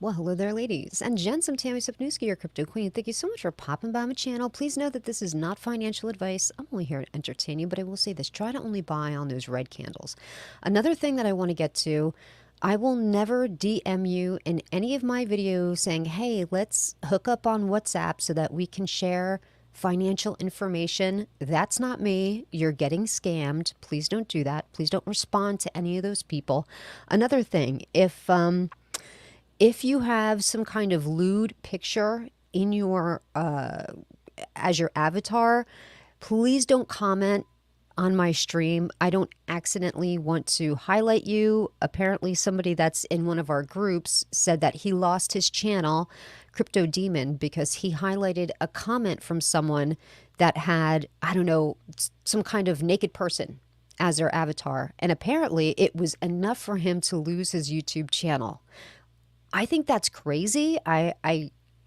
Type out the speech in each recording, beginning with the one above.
Well, hello there, ladies and gents. I'm Tammy Sapnewski, your crypto queen. Thank you so much for popping by my channel. Please know that this is not financial advice. I'm only here to entertain you, but I will say this. Try to only buy on those red candles. Another thing that I want to get to, I will never DM you in any of my videos saying, hey, let's hook up on WhatsApp so that we can share financial information. That's not me. You're getting scammed. Please don't do that. Please don't respond to any of those people. Another thing, if you have some kind of lewd picture in your as your avatar, please don't comment on my stream. I don't accidentally want to highlight you. Apparently somebody that's in one of our groups said that he lost his channel, Crypto Demon, because he highlighted a comment from someone that had, I don't know, some kind of naked person as their avatar. And apparently it was enough for him to lose his YouTube channel. I think that's crazy. I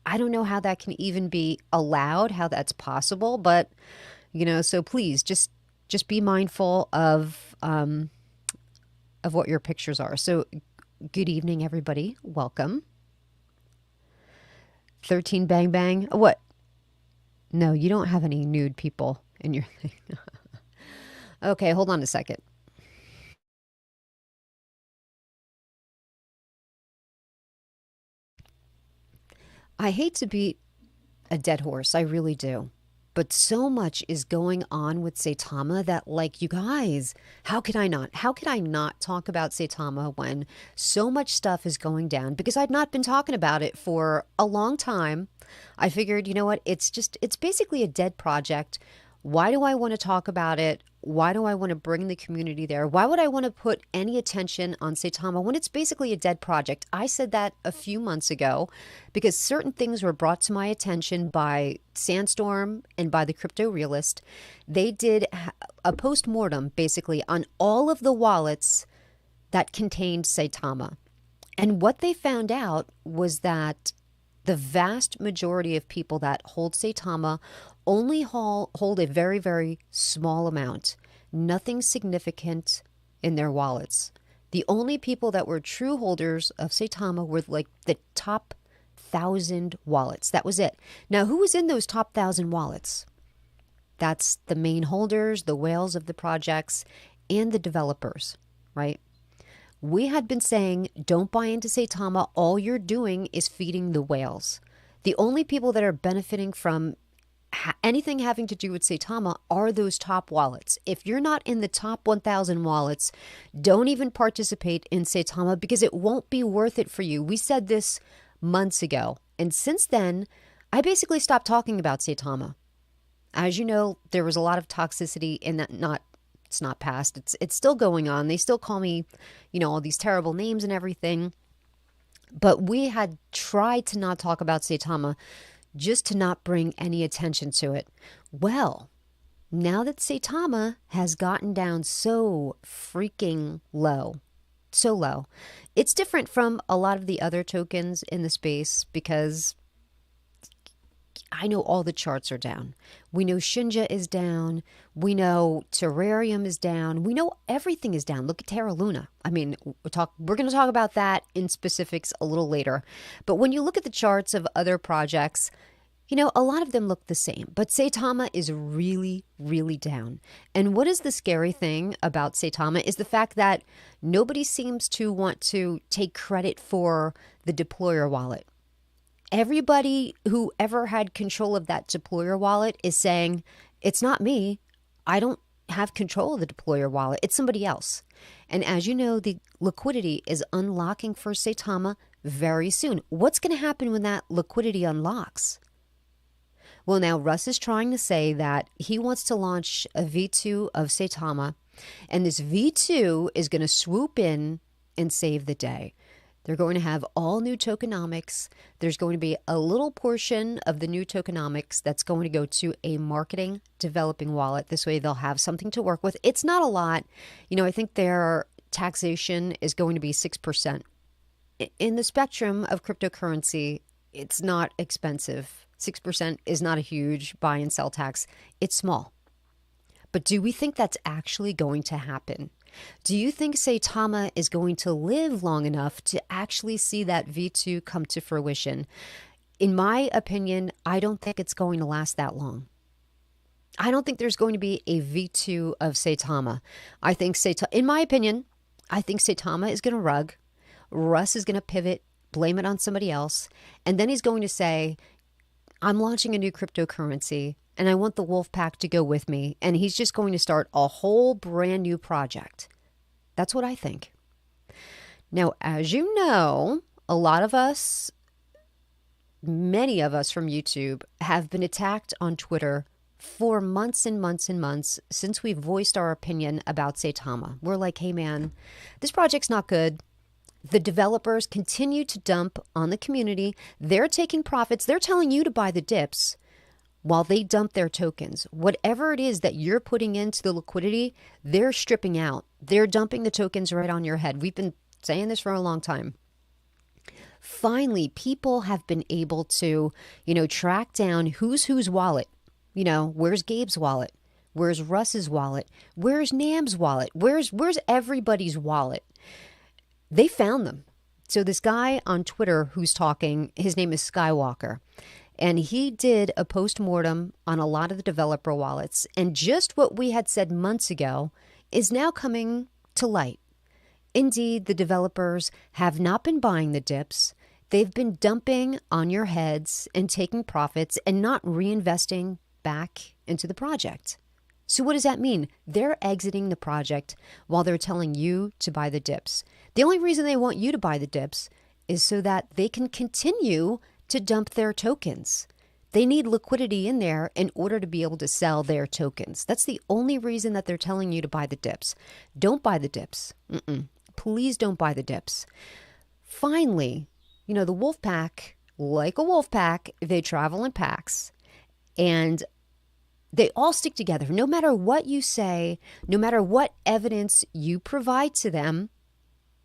don't know how that can even be allowed, how that's possible, but so please just be mindful of what your pictures are. So good evening, everybody. Welcome. 13 Bang Bang. What? No, you don't have any nude people in your thing. Okay, hold on a second. I hate to beat a dead horse. I really do. But so much is going on with Saitama that, like, you guys, how could I not? How could I not talk about Saitama when so much stuff is going down? Because I've not been talking about it for a long time. I figured, you know what? It's basically a dead project. Why do I want to talk about it? Why do I want to bring the community there? Why would I want to put any attention on Saitama when it's basically a dead project? I said that a few months ago because certain things were brought to my attention by Sandstorm and by the Crypto Realist. They did a post-mortem basically on all of the wallets that contained Saitama. And what they found out was that the vast majority of people that hold Saitama only hold a very, very small amount, nothing significant in their wallets. The only people that were true holders of Saitama were like the top 1,000 wallets. That was it. Now, who was in those top 1,000 wallets? That's the main holders, the whales of the projects, and the developers, right? We had been saying, don't buy into Saitama. All you're doing is feeding the whales. The only people that are benefiting from anything having to do with Saitama are those top wallets. If you're not in the top 1,000 wallets, don't even participate in Saitama because it won't be worth it for you. We said this months ago. And since then, I basically stopped talking about Saitama. As you know, there was a lot of toxicity in that. It's not past. It's still going on. They still call me, all these terrible names and everything. But we had tried to not talk about Saitama just to not bring any attention to it. Well, now that Saitama has gotten down so freaking low, so low, it's different from a lot of the other tokens in the space because I know all the charts are down. We know Shinja is down. We know Terrarium is down. We know everything is down. Look at Tera Luna. I mean, we're going to talk about that in specifics a little later. But when you look at the charts of other projects, a lot of them look the same. But Saitama is really, really down. And what is the scary thing about Saitama is the fact that nobody seems to want to take credit for the deployer wallet. Everybody who ever had control of that deployer wallet is saying, it's not me. I don't have control of the deployer wallet. It's somebody else. And as you know, the liquidity is unlocking for Saitama very soon. What's going to happen when that liquidity unlocks? Well, now Russ is trying to say that he wants to launch a V2 of Saitama, and this V2 is going to swoop in and save the day. They're going to have all new tokenomics. There's going to be a little portion of the new tokenomics that's going to go to a marketing developing wallet. This way they'll have something to work with. It's not a lot. I think their taxation is going to be 6%. In the spectrum of cryptocurrency, it's not expensive. 6% is not a huge buy and sell tax. It's small. But do we think that's actually going to happen? Do you think Saitama is going to live long enough to actually see that V2 come to fruition? In my opinion, I don't think it's going to last that long. I don't think there's going to be a V2 of Saitama. I think in my opinion, I think Saitama is going to rug. Russ is going to pivot, blame it on somebody else, and then he's going to say, I'm launching a new cryptocurrency and I want the wolf pack to go with me. And he's just going to start a whole brand new project. That's what I think. Now, as you know, a lot of us, many of us from YouTube have been attacked on Twitter for months and months and months since we've voiced our opinion about Saitama. We're like, hey man, this project's not good. The developers continue to dump on the community. They're taking profits. They're telling you to buy the dips while they dump their tokens. Whatever it is that you're putting into the liquidity, they're stripping out. They're dumping the tokens right on your head. We've been saying this for a long time. Finally, people have been able to, track down whose wallet. Where's Gabe's wallet? Where's Russ's wallet? Where's Nam's wallet? Where's everybody's wallet? They found them. So this guy on Twitter who's talking, his name is SkyWalker. And he did a post-mortem on a lot of the developer wallets. And just what we had said months ago is now coming to light. Indeed, the developers have not been buying the dips. They've been dumping on your heads and taking profits and not reinvesting back into the project. So what does that mean? They're exiting the project while they're telling you to buy the dips. The only reason they want you to buy the dips is so that they can continue to dump their tokens. They need liquidity in there in order to be able to sell their tokens. That's the only reason that they're telling you to buy the dips. Don't buy the dips. Please don't buy the dips. Finally, the wolf pack, like a wolf pack, they travel in packs and they all stick together. No matter what you say, no matter what evidence you provide to them,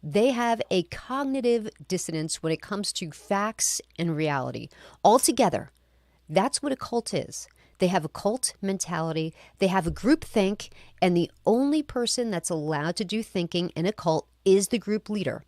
they have a cognitive dissonance when it comes to facts and reality. Altogether, that's what a cult is. They have a cult mentality. They have a group think, and the only person that's allowed to do thinking in a cult is the group leader.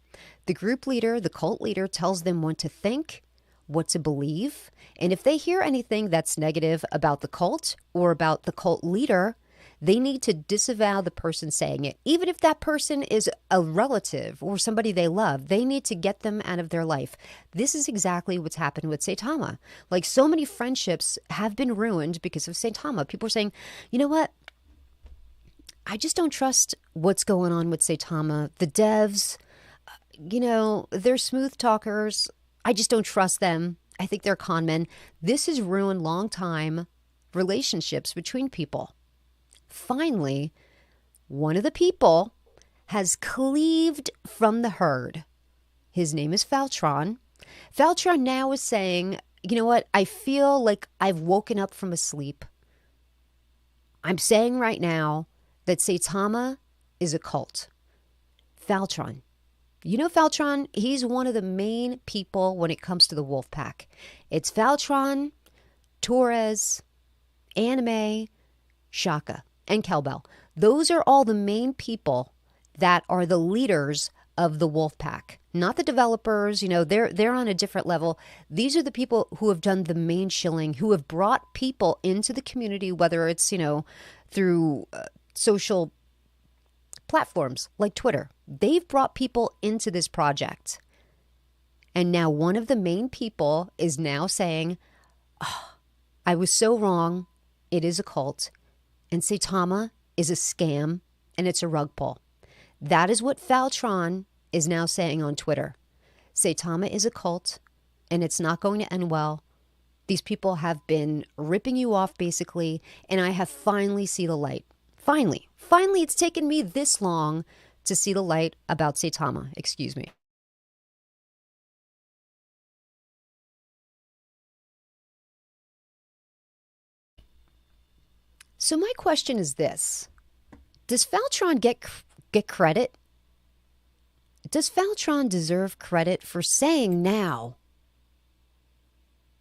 The group leader, the cult leader, tells them what to think, what to believe, and if they hear anything that's negative about the cult or about the cult leader, they need to disavow the person saying it. Even if that person is a relative or somebody they love, they need to get them out of their life. This is exactly what's happened with Saitama. Like, so many friendships have been ruined because of Saitama. People are saying, you know what? I just don't trust what's going on with Saitama. The devs, they're smooth talkers. I just don't trust them. I think they're con men. This has ruined long time relationships between people. Finally, one of the people has cleaved from the herd. His name is Faltron. Faltron now is saying, you know what? I feel like I've woken up from a sleep. I'm saying right now that Saitama is a cult. Faltron. Faltron, he's one of the main people when it comes to the wolf pack. It's Faltron, Torres, Anime, Shaka, and Kelbel. Those are all the main people that are the leaders of the wolf pack. Not the developers, they're on a different level. These are the people who have done the main shilling, who have brought people into the community, whether it's, through social platforms like Twitter. They've brought people into this project. And now one of the main people is now saying, oh, I was so wrong. It is a cult. And Saitama is a scam and it's a rug pull. That is what Faltron is now saying on Twitter. Saitama is a cult and it's not going to end well. These people have been ripping you off basically, and I have finally seen the light. Finally, it's taken me this long to see the light about Saitama. Excuse me. So my question is this. Does Faltron get credit? Does Faltron deserve credit for saying now,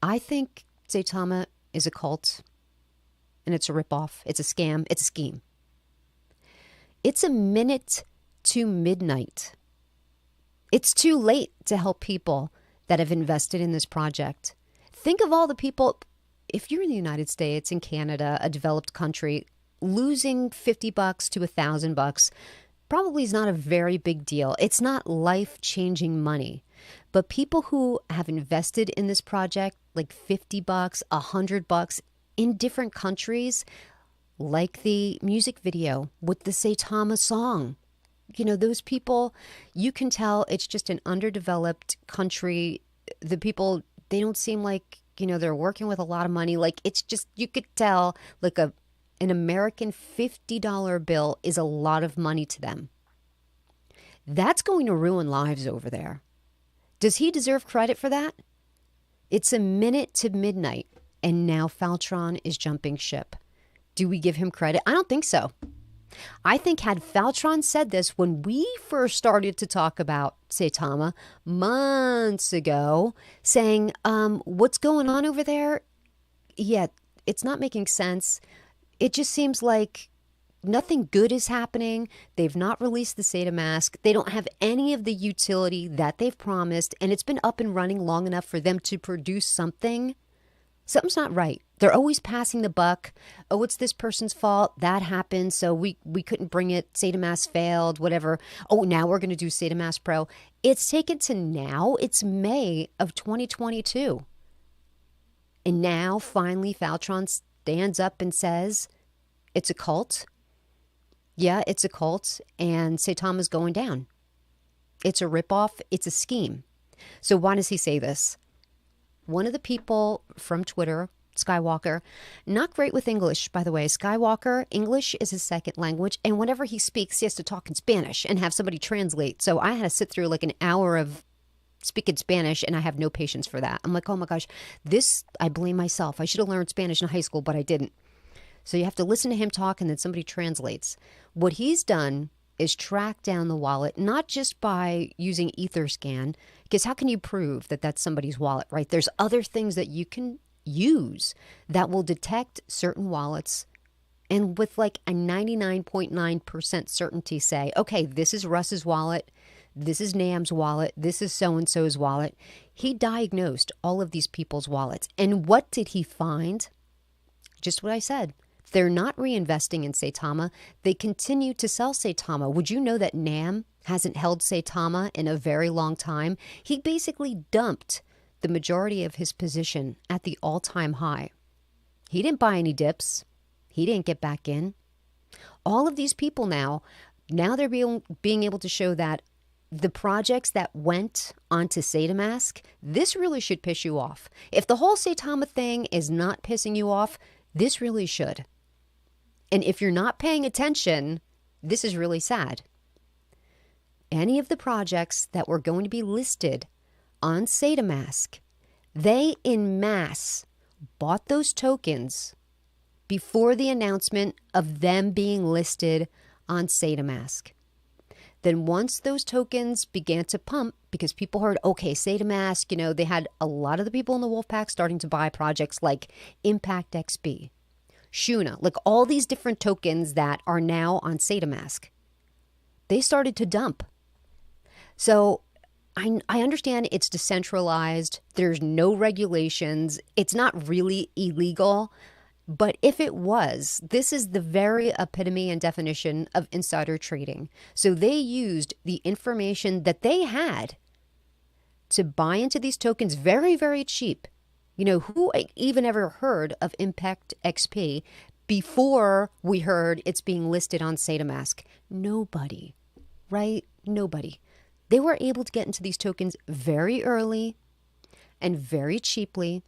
I think Saitama is a cult and it's a ripoff, it's a scam, it's a scheme? It's a minute to midnight. It's too late to help people that have invested in this project. Think of all the people, if you're in the United States, in Canada, a developed country, losing $50 to $1,000 probably is not a very big deal. It's not life-changing money. But people who have invested in this project, like $50, $100 in different countries, like the music video with the Saitama song. You know, those people, you can tell it's just an underdeveloped country. The people, they don't seem like, you know, they're working with a lot of money. Like, it's just, you could tell, like an American $50 bill is a lot of money to them. That's going to ruin lives over there. Does he deserve credit for that? It's a minute to midnight, and now Faltron is jumping ship. Do we give him credit? I don't think so. I think had Faltron said this when we first started to talk about Saitama months ago, saying, what's going on over there? Yeah, it's not making sense. It just seems like nothing good is happening. They've not released the SaitaMask. They don't have any of the utility that they've promised, and it's been up and running long enough for them to produce something. Something's not right. They're always passing the buck. Oh, it's this person's fault. That happened, so we couldn't bring it. SaitaMask failed, whatever. Oh, now we're going to do SaitaMask Pro. It's taken to now. It's May of 2022. And now, finally, Faltron stands up and says, it's a cult. Yeah, it's a cult, and Saitama's going down. It's a ripoff. It's a scheme. So why does he say this? One of the people from Twitter, SkyWalker, not great with English, by the way. SkyWalker, English is his second language, and whenever he speaks, he has to talk in Spanish and have somebody translate. So I had to sit through like an hour of speaking Spanish, and I have no patience for that. I'm like, oh my gosh, I blame myself. I should have learned Spanish in high school, but I didn't. So you have to listen to him talk, and then somebody translates. What he's done is track down the wallet, not just by using Etherscan, because how can you prove that that's somebody's wallet, right? There's other things that you can use that will detect certain wallets and with like a 99.9% certainty say, okay, this is Russ's wallet, this is Nam's wallet, this is so-and-so's wallet. He diagnosed all of these people's wallets. And what did he find? Just what I said. They're not reinvesting in Saitama. They continue to sell Saitama. Would you know that Nam hasn't held Saitama in a very long time? He basically dumped the majority of his position at the all-time high. He didn't buy any dips. He didn't get back in. All of these people now they're being able to show that the projects that went onto SaitaMask, this really should piss you off. If the whole Saitama thing is not pissing you off, this really should. And if you're not paying attention, this is really sad. Any of the projects that were going to be listed on SaitaMask, they en masse bought those tokens before the announcement of them being listed on SaitaMask. Then once those tokens began to pump, because people heard, okay, SaitaMask, you know, they had a lot of the people in the Wolfpack starting to buy projects like Impact XP, Shuna, like all these different tokens that are now on SaitaMask. They started to dump. So I understand it's decentralized. There's no regulations. It's not really illegal. But if it was, this is the very epitome and definition of insider trading. So they used the information that they had to buy into these tokens very, very cheap. You know, who even ever heard of Impact XP before we heard it's being listed on SaitaMask? Nobody, right? Nobody. They were able to get into these tokens very early and very cheaply.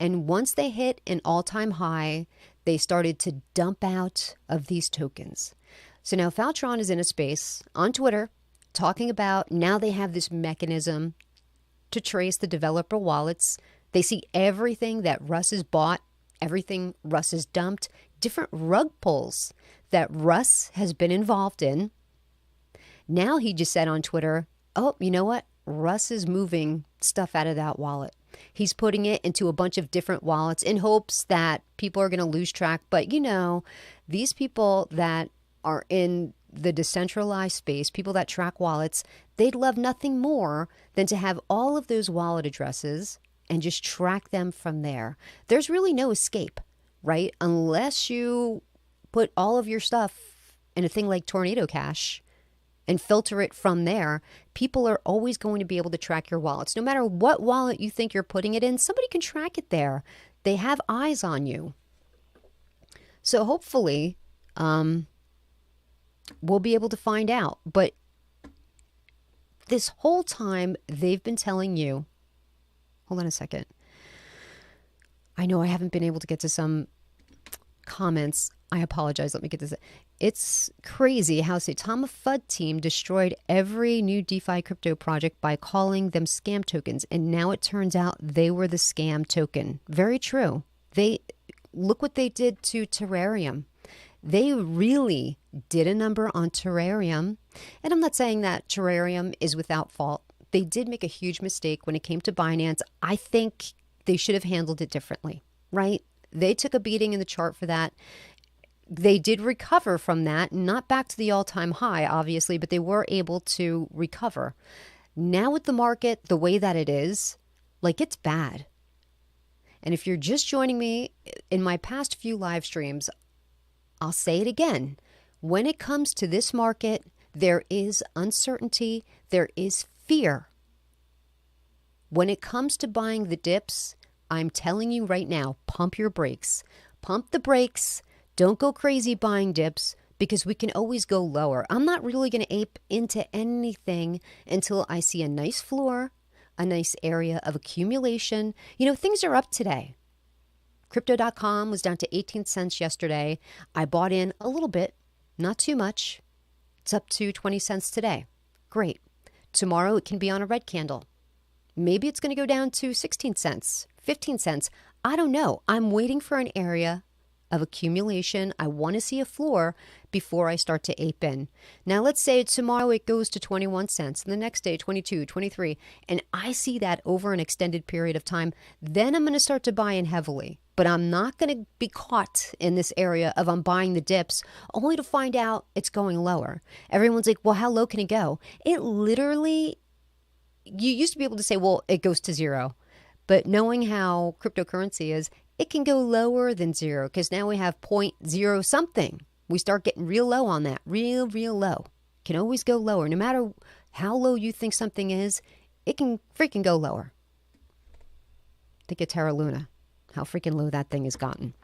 And once they hit an all-time high, they started to dump out of these tokens. So now Faltron is in a space on Twitter talking about now they have this mechanism to trace the developer wallets. They see everything that Russ has bought, everything Russ has dumped, different rug pulls that Russ has been involved in. Now he just said on Twitter, oh, you know what? Russ is moving stuff out of that wallet. He's putting it into a bunch of different wallets in hopes that people are going to lose track. But, you know, these people that are in the decentralized space, people that track wallets, they'd love nothing more than to have all of those wallet addresses and just track them from there. There's really no escape, right? Unless you put all of your stuff in a thing like Tornado Cash and filter it from there, people are always going to be able to track your wallets. No matter what wallet you think you're putting it in, somebody can track it there. They have eyes on you. So hopefully, we'll be able to find out. But this whole time, they've been telling you, hold on a second. I know I haven't been able to get to some comments. I apologize. Let me get this. It's crazy how Saitama FUD team destroyed every new DeFi crypto project by calling them scam tokens. And now it turns out they were the scam token. Very true. Look what they did to Terrarium. They really did a number on Terrarium. And I'm not saying that Terrarium is without fault. They did make a huge mistake when it came to Binance. I think they should have handled it differently, right? They took a beating in the chart for that. They did recover from that, not back to the all-time high, obviously, but they were able to recover. Now with the market the way that it is, like, it's bad. And if you're just joining me in my past few live streams, I'll say it again. When it comes to this market, there is uncertainty, there is fear. When it comes to buying the dips, I'm telling you right now, pump your brakes. Pump the brakes. Don't go crazy buying dips because we can always go lower. I'm not really going to ape into anything until I see a nice floor, a nice area of accumulation. You know, things are up today. Crypto.com was down to 18 cents yesterday. I bought in a little bit, not too much. It's up to 20 cents today. Great. Tomorrow it can be on a red candle. Maybe it's going to go down to 16 cents, 15 cents. I don't know. I'm waiting for an area of accumulation. I want to see a floor before I start to ape in. Now, let's say tomorrow it goes to 21 cents and the next day 22, 23, and I see that over an extended period of time. Then I'm going to start to buy in heavily. But I'm not going to be caught in this area of I'm buying the dips only to find out it's going lower. Everyone's like, well, how low can it go? It literally, you used to be able to say, well, it goes to zero. But knowing how cryptocurrency is, it can go lower than zero because now we have 0.0 something. We start getting real low on that, real low. Can always go lower. No matter how low you think something is, it can freaking go lower. Think of Terra Luna, how freaking low that thing has gotten.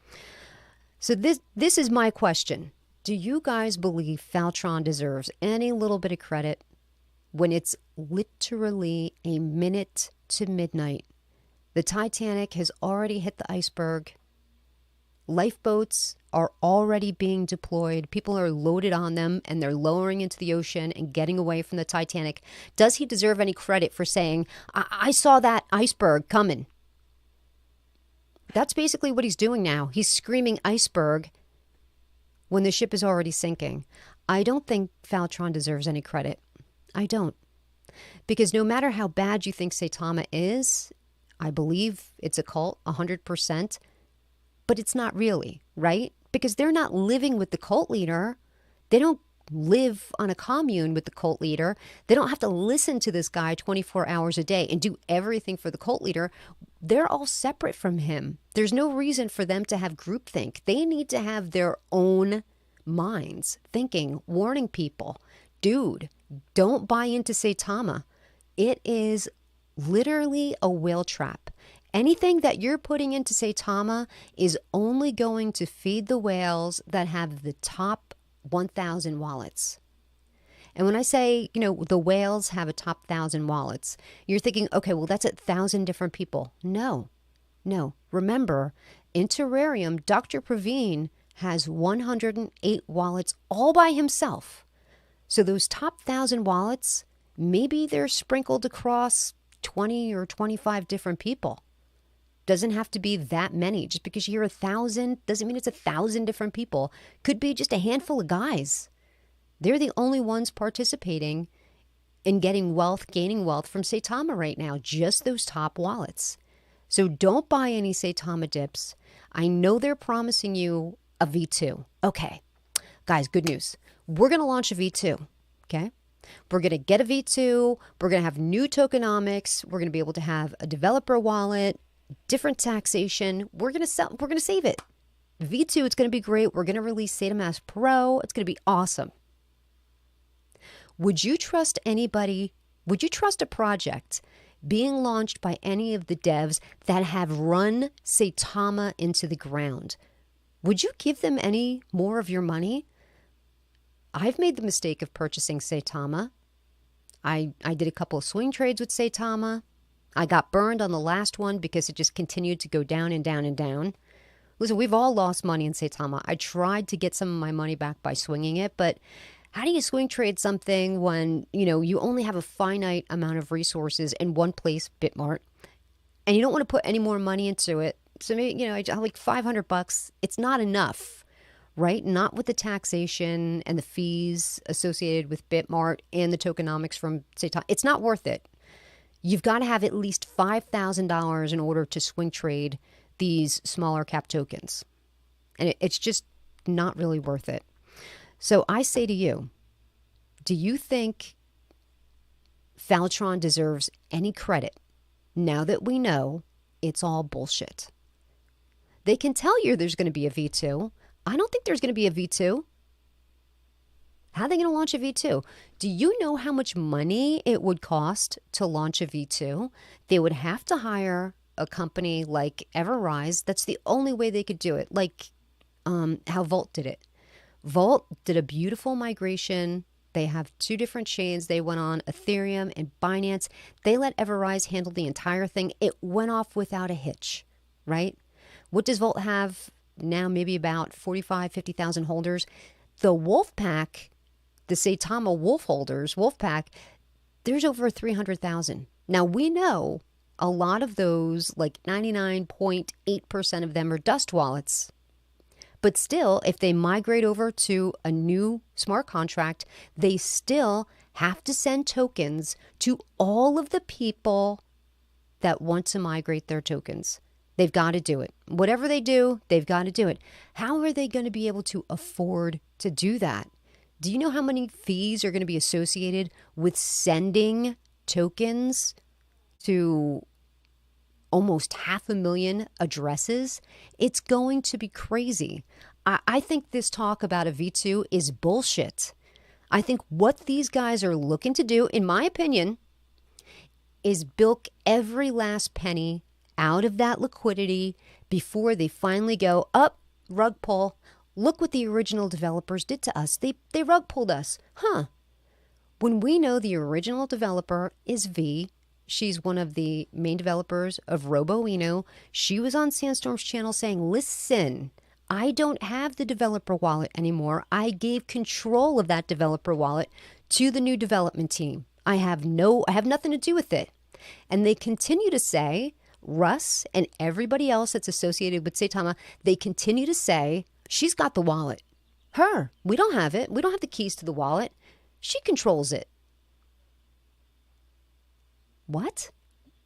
So this is my question. Do you guys believe Faltron deserves any little bit of credit when it's literally a minute to midnight? The Titanic has already hit the iceberg. Lifeboats are already being deployed. People are loaded on them and they're lowering into the ocean and getting away from the Titanic. Does he deserve any credit for saying, I saw that iceberg coming? That's basically what he's doing now. He's screaming iceberg when the ship is already sinking. I don't think Faltron deserves any credit. I don't. Because no matter how bad you think Saitama is, I believe it's a cult, 100%, but it's not really, right? Because they're not living with the cult leader. They don't live on a commune with the cult leader. They don't have to listen to this guy 24 hours a day and do everything for the cult leader. They're all separate from him. There's no reason for them to have groupthink. They need to have their own minds, thinking, warning people, dude, don't buy into Saitama. It is literally a whale trap. Anything that you're putting into Saitama is only going to feed the whales that have the top 1,000 wallets. And when I say, the whales have a top 1,000 wallets, you're thinking, okay, well, that's 1,000 different people. No. Remember, in Terrarium, Dr. Praveen has 108 wallets all by himself. So those top 1,000 wallets, maybe they're sprinkled across 20 or 25 different people. Doesn't have to be that many. Just because you hear 1,000 doesn't mean it's 1,000 different people. Could be just a handful of guys. They're the only ones participating in getting wealth, gaining wealth from Saitama right now. Just those top wallets. So don't buy any Saitama dips. I know they're promising you a V2. Okay, Guys, good news. We're going to launch a V2, okay? We're going to get a V2. We're going to have new tokenomics. We're going to be able to have a developer wallet, different taxation. We're going to save it. V2, it's going to be great. We're going to release SaitaMask Pro. It's going to be awesome. Would you trust anybody? Would you trust a project being launched by any of the devs that have run Saitama into the ground? Would you give them any more of your money? I've made the mistake of purchasing Saitama. I did a couple of swing trades with Saitama. I got burned on the last one because it just continued to go down and down and down. Listen, we've all lost money in Saitama. I tried to get some of my money back by swinging it, but how do you swing trade something when, you only have a finite amount of resources in one place, Bitmart, and you don't want to put any more money into it? So maybe, like $500, it's not enough, right? Not with the taxation and the fees associated with Bitmart and the tokenomics from Saitama. It's not worth it. You've got to have at least $5,000 in order to swing trade these smaller cap tokens. And it's just not really worth it. So I say to you, do you think Faltron deserves any credit now that we know it's all bullshit? They can tell you there's going to be a V2. I don't think there's going to be a V2. How are they going to launch a V2? Do you know how much money it would cost to launch a V2? They would have to hire a company like Everrise. That's the only way they could do it. Like how Volt did it. Volt did a beautiful migration. They have two different chains. They went on Ethereum and Binance. They let Everrise handle the entire thing. It went off without a hitch, right? What does Volt have now? Maybe about 45, 50,000 holders. The Wolfpack, the Saitama Wolf holders, Wolfpack, there's over 300,000. Now we know a lot of those, like 99.8% of them are dust wallets. But still, if they migrate over to a new smart contract, they still have to send tokens to all of the people that want to migrate their tokens. They've got to do it. Whatever they do, they've got to do it. How are they going to be able to afford to do that? Do you know how many fees are going to be associated with sending tokens to almost 500,000 addresses? It's going to be crazy. I think this talk about a V2 is bullshit. I think what these guys are looking to do, in my opinion, is bilk every last penny out of that liquidity before they finally go, up, rug pull. Look what the original developers did to us. They rug pulled us. When we know the original developer is V, she's one of the main developers of RoboEno. She was on Sandstorm's channel saying, listen, I don't have the developer wallet anymore. I gave control of that developer wallet to the new development team. I have nothing to do with it. And they continue to say, Russ and everybody else that's associated with Saitama, they continue to say, she's got the wallet. Her. We don't have it. We don't have the keys to the wallet. She controls it. What?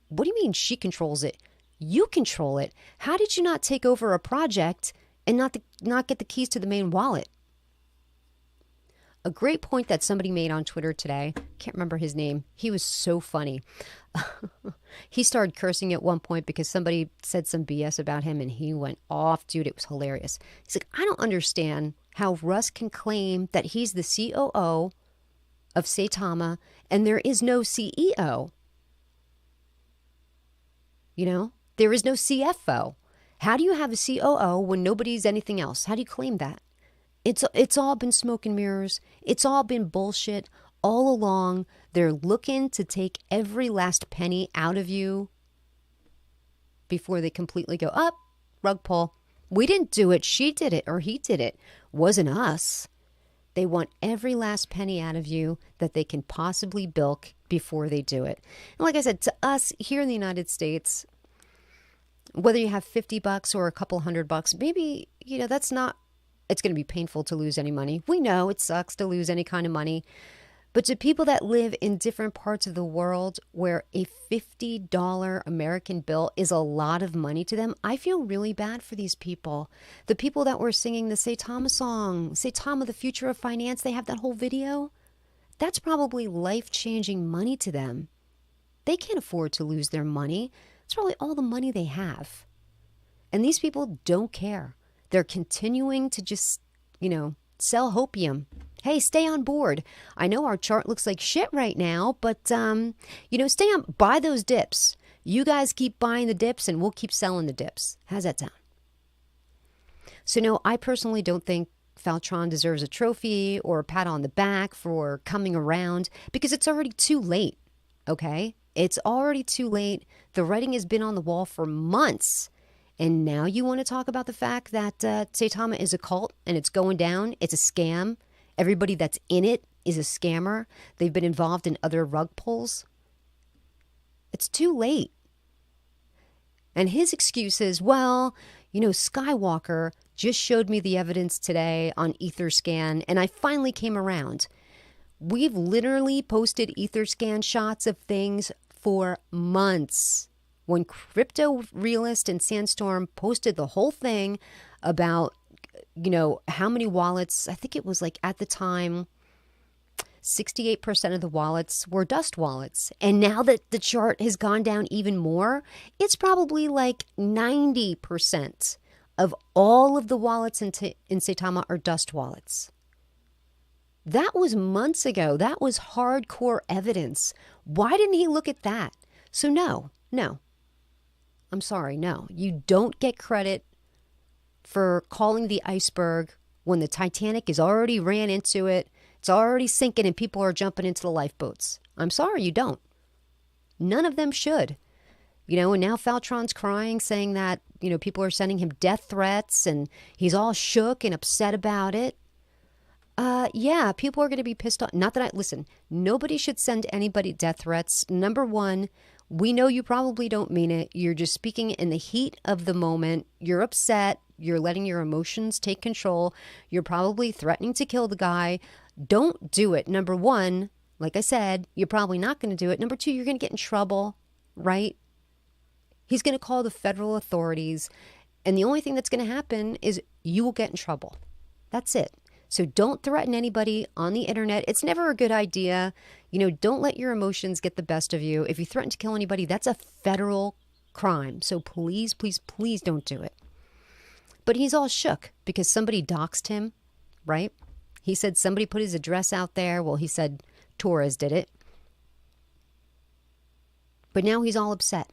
What do you mean she controls it? You control it. How did you not take over a project and not get the keys to the main wallet? A great point that somebody made on Twitter today, can't remember his name. He was so funny. He started cursing at one point because somebody said some BS about him and he went off. Dude, it was hilarious. He's like, I don't understand how Russ can claim that he's the COO of Saitama and there is no CEO. There is no CFO. How do you have a COO when nobody's anything else? How do you claim that? It's all been smoke and mirrors. It's all been bullshit all along. They're looking to take every last penny out of you before they completely go, up, rug pull. We didn't do it. She did it or he did it. Wasn't us. They want every last penny out of you that they can possibly bilk before they do it. And like I said, to us here in the United States, whether you have $50 or a couple $100, maybe, that's not, it's going to be painful to lose any money. We know it sucks to lose any kind of money, But to people that live in different parts of the world where a $50 American bill is a lot of money to them, I feel really bad for these people. The people that were singing the Saitama song, Saitama, the future of finance, they have that whole video. That's probably life-changing money to them. They can't afford to lose their money. It's probably all the money they have. And these people don't care. They're continuing to just, sell hopium. Hey, stay on board. I know our chart looks like shit right now, but, stay on, buy those dips. You guys keep buying the dips and we'll keep selling the dips. How's that sound? So no, I personally don't think Faltron deserves a trophy or a pat on the back for coming around because it's already too late, okay? It's already too late. The writing has been on the wall for months. And now you want to talk about the fact that Saitama is a cult and it's going down. It's a scam. Everybody that's in it is a scammer. They've been involved in other rug pulls. It's too late. And his excuse is, well, SkyWalker just showed me the evidence today on Etherscan, and I finally came around. We've literally posted Etherscan shots of things for months. When Crypto Realist and Sandstorm posted the whole thing about, how many wallets, I think it was like at the time, 68% of the wallets were dust wallets. And now that the chart has gone down even more, it's probably like 90% of all of the wallets in Saitama are dust wallets. That was months ago. That was hardcore evidence. Why didn't he look at that? So no. I'm sorry, no. You don't get credit for calling the iceberg when the Titanic is already ran into it. It's already sinking and people are jumping into the lifeboats. I'm sorry, you don't. None of them should. And now Faltron's crying, saying that, people are sending him death threats and he's all shook and upset about it. Yeah, people are going to be pissed off. Not that listen, nobody should send anybody death threats. Number one, we know you probably don't mean it. You're just speaking in the heat of the moment. You're upset. You're letting your emotions take control. You're probably threatening to kill the guy. Don't do it. Number one, like I said, you're probably not going to do it. Number two, you're going to get in trouble, right? He's going to call the federal authorities. And the only thing that's going to happen is you will get in trouble. That's it. So don't threaten anybody on the internet. It's never a good idea. Don't let your emotions get the best of you. If you threaten to kill anybody, that's a federal crime. So please, please, please don't do it. But he's all shook because somebody doxed him, right? He said somebody put his address out there. Well, he said Torres did it. But now he's all upset.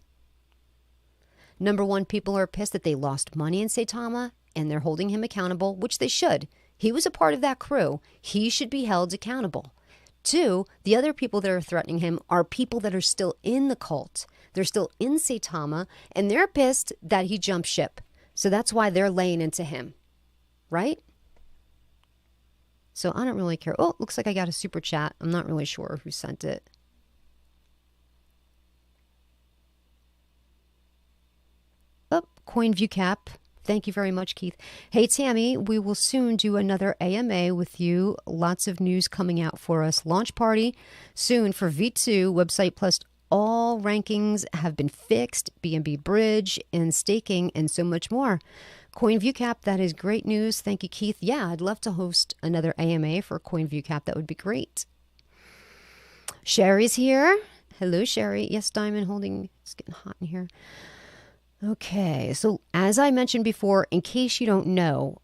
Number one, people are pissed that they lost money in Saitama and they're holding him accountable, which they should. He was a part of that crew. He should be held accountable. Two, the other people that are threatening him are people that are still in the cult. They're still in Saitama, and they're pissed that he jumped ship. So that's why they're laying into him, right? So I don't really care. Oh, looks like I got a super chat. I'm not really sure who sent it. Oh, CoinViewCap. Thank you very much, Keith. Hey, Tammy, we will soon do another AMA with you. Lots of news coming out for us. Launch party soon for V2, Website Plus. All rankings have been fixed, BNB Bridge and staking and so much more. CoinViewCap, that is great news. Thank you, Keith. Yeah, I'd love to host another AMA for CoinViewCap. That would be great. Sherry's here. Hello, Sherry. Yes, Diamond holding. It's getting hot in here. Okay, so as I mentioned before, in case you don't know,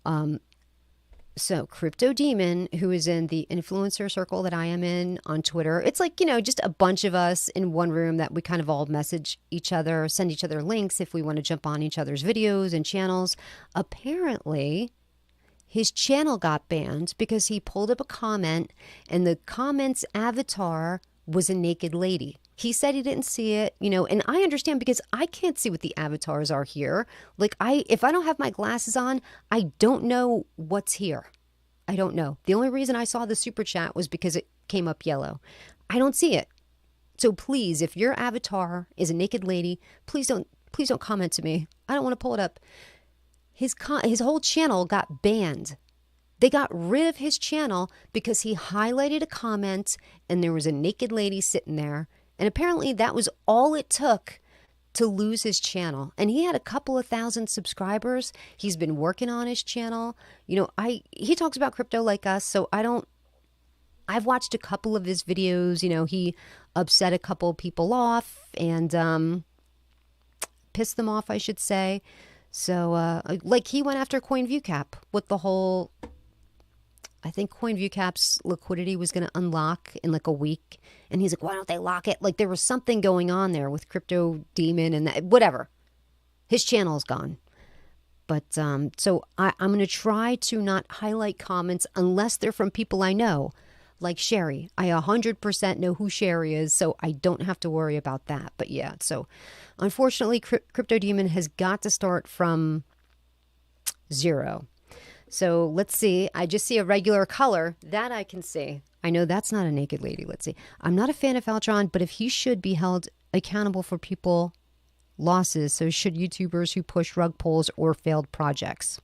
so Crypto Demon, who is in the influencer circle that I am in on Twitter, it's like, just a bunch of us in one room that we kind of all message each other, send each other links if we want to jump on each other's videos and channels. Apparently, his channel got banned because he pulled up a comment and the comment's avatar was a naked lady. He said he didn't see it, and I understand because I can't see what the avatars are here. Like if I don't have my glasses on, I don't know what's here. I don't know. The only reason I saw the super chat was because it came up yellow. I don't see it. So please, if your avatar is a naked lady, please don't comment to me. I don't want to pull it up. His whole channel got banned They got rid of his channel because he highlighted a comment and there was a naked lady sitting there. And apparently that was all it took to lose his channel. And he had a couple of thousand subscribers. He's been working on his channel. You know, he talks about crypto like us, so I've watched a couple of his videos. You know, he upset a couple of people off and pissed them off, I should say. So, like, he went after CoinViewCap with the whole, I think CoinViewCap's liquidity was going to unlock in like a week. And he's like, why don't they lock it? Like, there was something going on there with Crypto Demon and that, whatever. His channel is gone. But so I'm going to try to not highlight comments unless they're from people I know, like Sherry. I 100% know who Sherry is, so I don't have to worry about that. But yeah, so unfortunately, Crypto Demon has got to start from 0. So let's see. I just see a regular color. That I can see. I know that's not a naked lady. Let's see. I'm not a fan of Altron, but if he should be held accountable for people losses, so should YouTubers who push rug pulls or failed projects.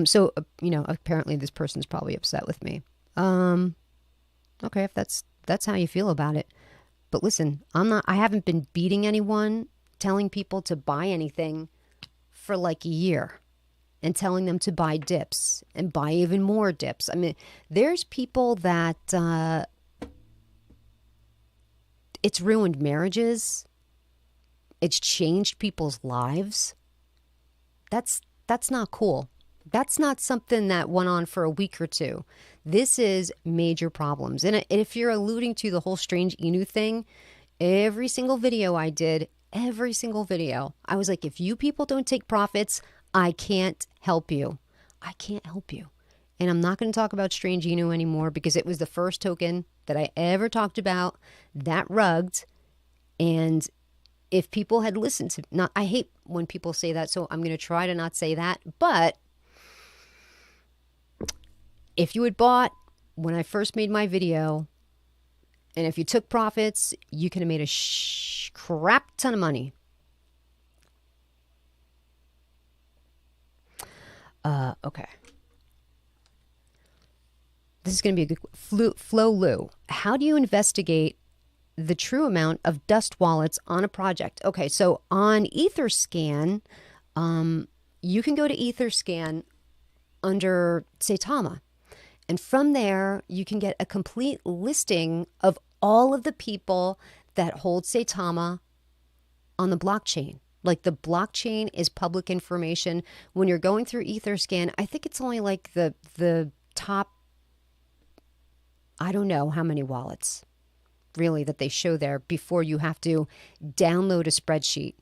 So, you know, apparently this person's probably upset with me. Okay, if that's how you feel about it. But listen, I haven't been beating anyone, telling people to buy anything for like a year and telling them to buy dips and buy even more dips. I mean, there's people that, it's ruined marriages. It's changed people's lives. That's not cool. That's not something that went on for a week or two. This is major problems. And if you're alluding to the whole strange Inu thing, every single video I did, I was like, if you people don't take profits, I can't help you. I can't help you. And I'm not going to talk about strange Inu anymore because it was the first token that I ever talked about that rugged. And if people had listened to, I hate when people say that, so I'm going to try to not say that. But if you had bought when I first made my video, and if you took profits, you could have made a crap ton of money. Okay. This is going to be a good Flo Lou. How do you investigate the true amount of dust wallets on a project? Okay, so on Etherscan, you can go to Etherscan under Saitama. And from there, you can get a complete listing of all of the people that hold Saitama on the blockchain. Like, the blockchain is public information. When you're going through Etherscan, I think it's only like the top, I don't know how many wallets really that they show there before you have to download a spreadsheet.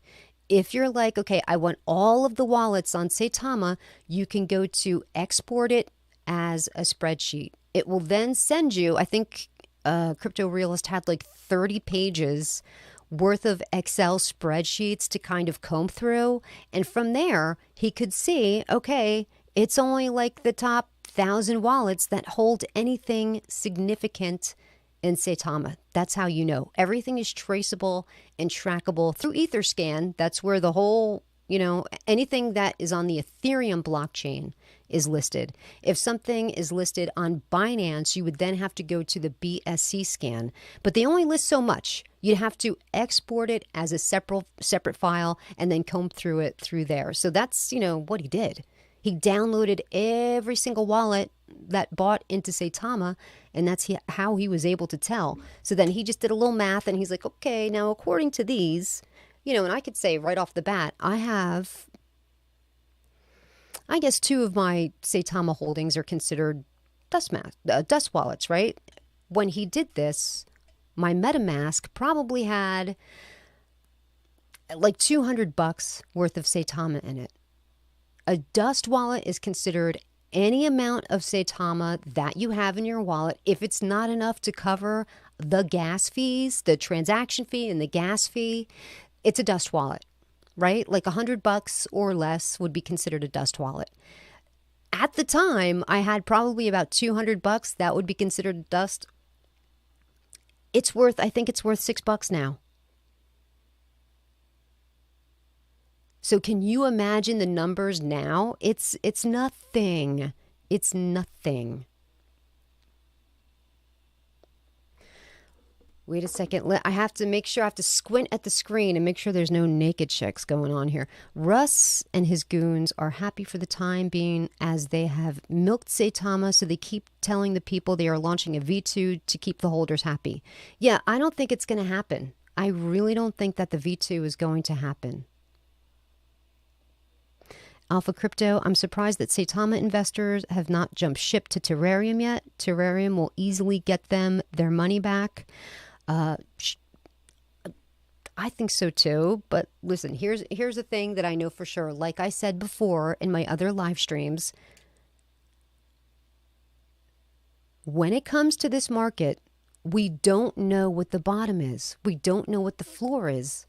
If you're like, okay, I want all of the wallets on Saitama, you can go to export it as a spreadsheet. It will then send you, I think Crypto Realist had like 30 pages worth of Excel spreadsheets to kind of comb through. And from there, he could see, okay, it's only like the top 1,000 wallets that hold anything significant in Saitama. That's how you know. Everything is traceable and trackable through Etherscan. That's where the whole, you know, anything that is on the Ethereum blockchain is listed. If something is listed on Binance, you would then have to go to the BSC scan. But they only list so much. You'd have to export it as a separate file and then comb through it through there. So that's, you know, what he did. He downloaded every single wallet that bought into Saitama, and that's how he was able to tell. So then he just did a little math, and he's like, okay, now according to these, you know, and I could say right off the bat, I have, I guess 2 of my Saitama holdings are considered dust wallets, right? When he did this, my MetaMask probably had like $200 worth of Saitama in it. A dust wallet is considered any amount of Saitama that you have in your wallet. If it's not enough to cover the gas fees, the transaction fee and the gas fee, it's a dust wallet, right? Like $100 or less would be considered a dust wallet. At the time, I had probably about $200 that would be considered dust. I think it's worth $6 now. So can you imagine the numbers now? It's nothing. It's nothing. Wait a second. I have to make sure, I have to squint at the screen and make sure there's no naked chicks going on here. Russ and his goons are happy for the time being as they have milked Saitama, so they keep telling the people they are launching a V2 to keep the holders happy. Yeah, I don't think it's going to happen. I really don't think that the V2 is going to happen. Alpha Crypto, I'm surprised that Saitama investors have not jumped ship to Terrarium yet. Terrarium will easily get them their money back. I think so too, but listen, here's the thing that I know for sure. Like I said before in my other live streams, when it comes to this market, we don't know what the bottom is. We don't know what the floor is.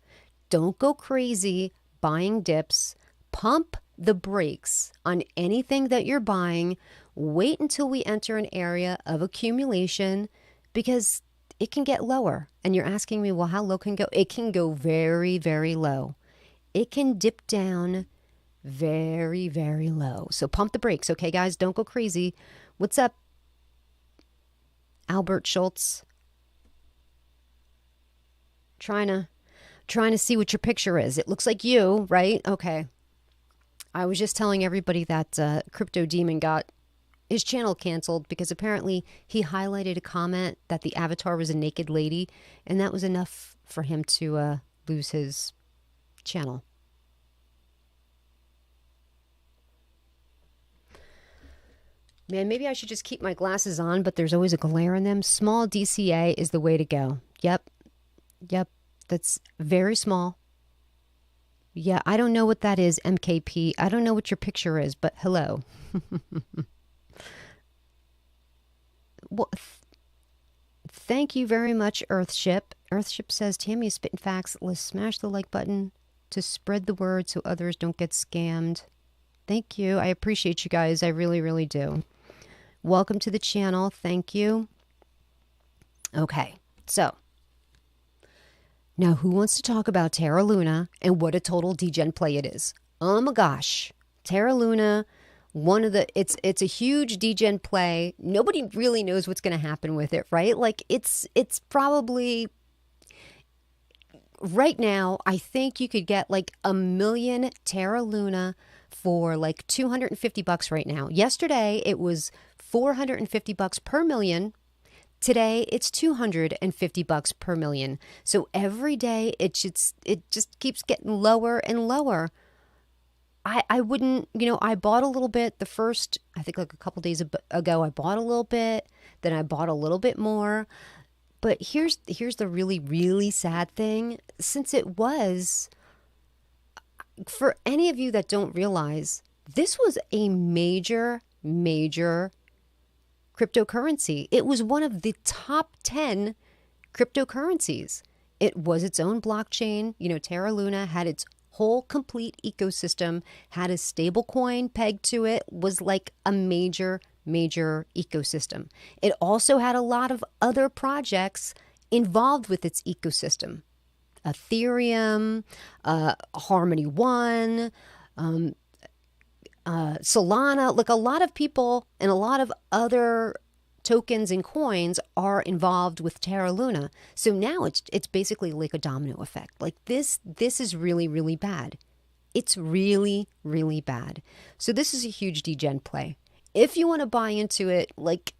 Don't go crazy buying dips. Pump the brakes on anything that you're buying. Wait until we enter an area of accumulation, because it can get lower. And you're asking me, well, how low can it go? It can go very, very low. It can dip down very, very low. So pump the brakes, okay, guys? Don't go crazy. What's up, Albert Schultz? Trying to see what your picture is. It looks like you, right? Okay. I was just telling everybody that Crypto Demon got his channel canceled because apparently he highlighted a comment that the avatar was a naked lady, and that was enough for him to lose his channel. Man, maybe I should just keep my glasses on, but there's always a glare in them. Small DCA is the way to go. Yep. That's very small. Yeah, I don't know what that is, MKP. I don't know what your picture is, but hello. Well, thank you very much, Earthship. Earthship says, Tammy is spitting facts. Let's smash the like button to spread the word so others don't get scammed. Thank you. I appreciate you guys. I really, really do. Welcome to the channel. Thank you. Okay, so now who wants to talk about Terra Luna and what a total degen play it is? Oh my gosh. Terra Luna, it's a huge degen play. Nobody really knows what's going to happen with it, right? Like it's probably right now, I think you could get like 1 million Terra Luna for like $250 right now. Yesterday it was $450 per million. Today it's $250 per million. So every day it just keeps getting lower and lower. I wouldn't, I bought a little bit the first, I think like a couple days ago, I bought a little bit, then I bought a little bit more. But here's the really, really sad thing. Since it was, for any of you that don't realize, this was a major, major cryptocurrency. It was one of the top 10 cryptocurrencies. It was its own blockchain. Terra Luna had its whole complete ecosystem, had a stable coin pegged to it, was like a major, major ecosystem. It also had a lot of other projects involved with its ecosystem. Ethereum, Harmony One, Solana, like a lot of people and a lot of other tokens and coins are involved with Terra Luna. So now it's basically like a domino effect. Like this is really, really bad. It's really, really bad. So this is a huge degen play. If you want to buy into it, like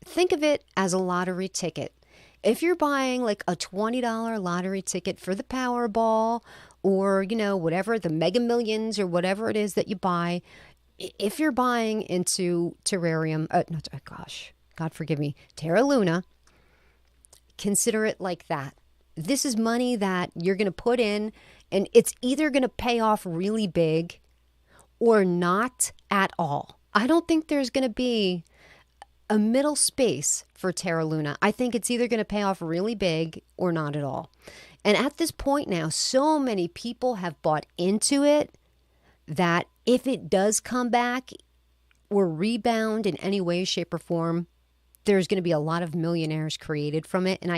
think of it as a lottery ticket. If you're buying like a $20 lottery ticket for the Powerball or, whatever, the Mega Millions or whatever it is that you buy, if you're buying into Terrarium, God forgive me, Terra Luna, consider it like that. This is money that you're going to put in, and it's either going to pay off really big or not at all. I don't think there's going to be a middle space for Terra Luna. I think it's either going to pay off really big or not at all. And at this point now, so many people have bought into it that if it does come back or rebound in any way, shape, or form, there's going to be a lot of millionaires created from it. And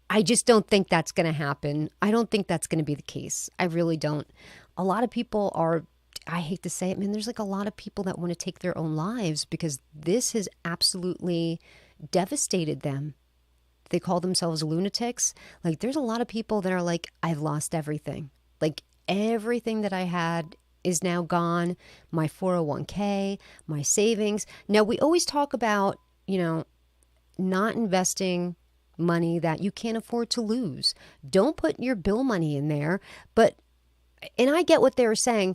I just don't think that's going to happen. I don't think that's going to be the case. I really don't. A lot of people are, I hate to say it, man, there's like a lot of people that want to take their own lives because this has absolutely devastated them. They call themselves lunatics. Like, there's a lot of people that are like, I've lost everything. Like, everything that I had is now gone. My 401k, my savings. Now, we always talk about, not investing money that you can't afford to lose. Don't put your bill money in there. And I get what they were saying,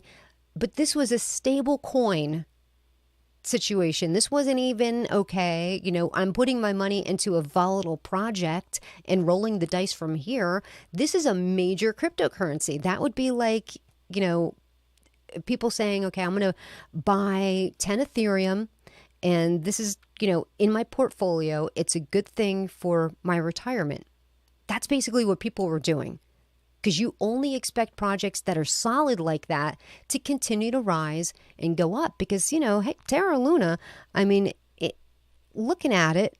but this was a stable coin situation. This wasn't even okay. I'm putting my money into a volatile project and rolling the dice from here. This is a major cryptocurrency. That would be like, people saying, okay, I'm going to buy 10 Ethereum and this is, in my portfolio. It's a good thing for my retirement. That's basically what people were doing. Because you only expect projects that are solid like that to continue to rise and go up. Because, hey, Terra Luna, looking at it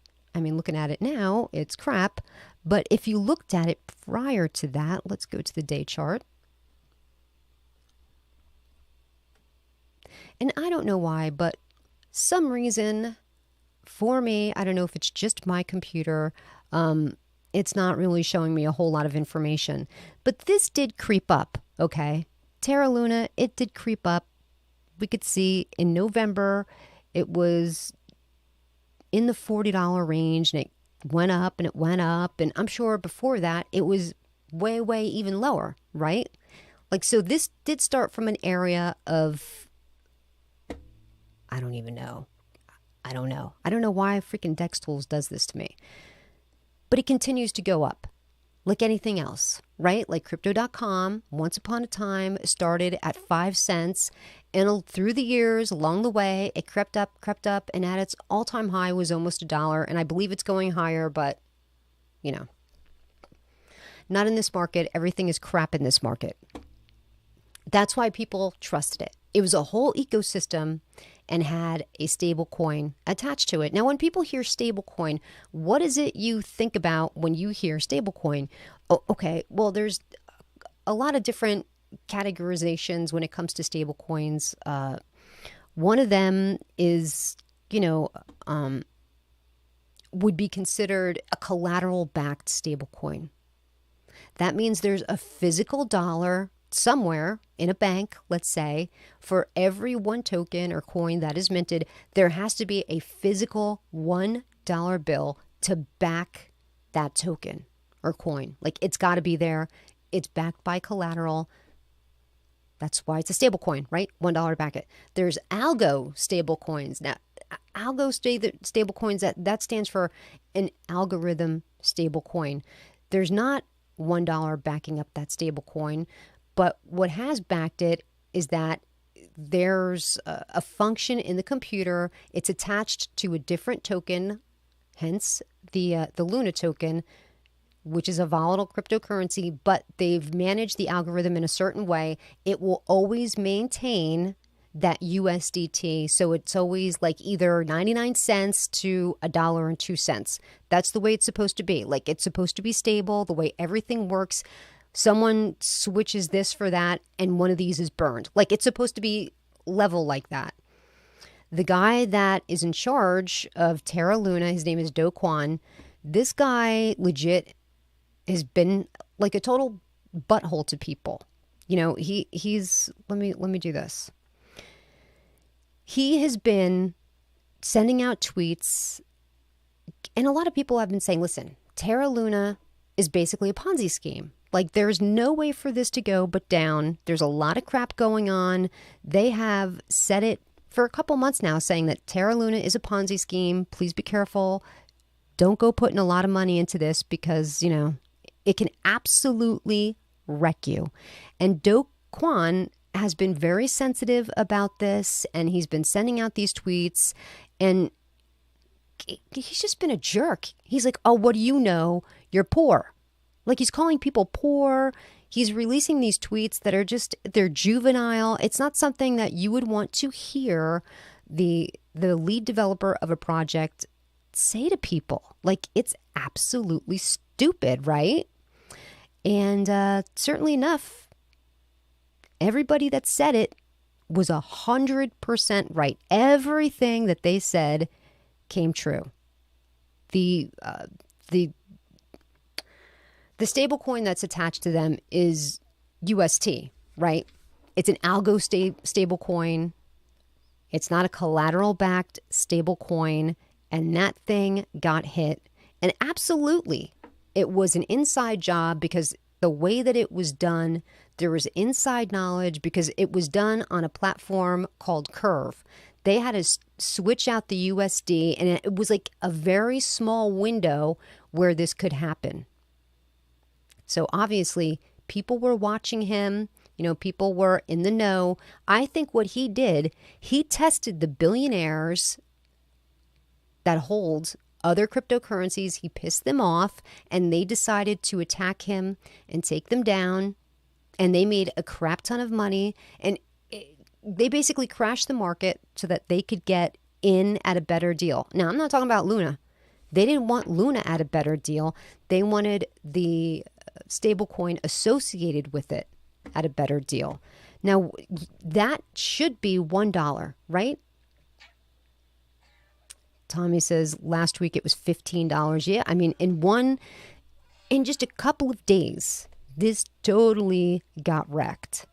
now, it's crap. But if you looked at it prior to that, let's go to the day chart. And I don't know why, but some reason for me, I don't know if it's just my computer, it's not really showing me a whole lot of information. But this did creep up, okay? Terra Luna, it did creep up. We could see in November, it was in the $40 range, and it went up and it went up. And I'm sure before that, it was way, way even lower, right? Like, so this did start from an area of, I don't even know. I don't know. I don't know why freaking Dex Tools does this to me. But it continues to go up like anything else, right? Like crypto.com, once upon a time, started at 5 cents. And through the years, along the way, it crept up, and at its all-time high was almost $1. And I believe it's going higher, but, not in this market. Everything is crap in this market. That's why people trusted it. It was a whole ecosystem and had a stable coin attached to it. Now, when people hear stable coin, what is it you think about when you hear stable coin? Oh, okay, well, there's a lot of different categorizations when it comes to stable coins. One of them is, would be considered a collateral-backed stable coin. That means there's a physical dollar somewhere in a bank, let's say, for every one token or coin that is minted, there has to be a physical $1 bill to back that token or coin. Like, it's got to be there. It's backed by collateral. That's why it's a stable coin, right? $1 back it. There's algo stable coins. Now, algo stable coins, that stands for an algorithm stable coin. There's not $1 backing up that stable coin. But what has backed it is that there's a function in the computer. It's attached to a different token, hence the Luna token, which is a volatile cryptocurrency, but they've managed the algorithm in a certain way. It will always maintain that USDT. So it's always like either 99 cents to $1.02. That's the way it's supposed to be. Like, it's supposed to be stable, the way everything works. Someone switches this for that, and one of these is burned. Like, it's supposed to be level like that. The guy that is in charge of Tera Luna, his name is Do Kwon. This guy legit has been like a total butthole to people. He's let me do this. He has been sending out tweets, and a lot of people have been saying, listen, Tera Luna is basically a Ponzi scheme. Like, there's no way for this to go but down. There's a lot of crap going on. They have said it for a couple months now, saying that Terra Luna is a Ponzi scheme. Please be careful. Don't go putting a lot of money into this because, it can absolutely wreck you. And Do Kwon has been very sensitive about this, and he's been sending out these tweets, and he's just been a jerk. He's like, oh, what do you know? You're poor. Like, he's calling people poor. He's releasing these tweets that are they're juvenile. It's not something that you would want to hear the lead developer of a project say to people. Like, it's absolutely stupid, right? And certainly enough, everybody that said it was 100% right. Everything that they said came true. The stable coin that's attached to them is UST, right? It's an algo stable coin. It's not a collateral backed stable coin. And that thing got hit. And absolutely, it was an inside job because the way that it was done, there was inside knowledge because it was done on a platform called Curve. They had to switch out the USD, and it was like a very small window where this could happen. So obviously, people were watching him. You know, people were in the know. I think what he did, he tested the billionaires that hold other cryptocurrencies. He pissed them off, and they decided to attack him and take them down. And they made a crap ton of money. And they basically crashed the market so that they could get in at a better deal. Now, I'm not talking about Luna. They didn't want Luna at a better deal. They wanted the stablecoin associated with it at a better deal. Now, that should be $1, right? Tommy says last week it was $15. Yeah, I mean, in just a couple of days, this totally got wrecked.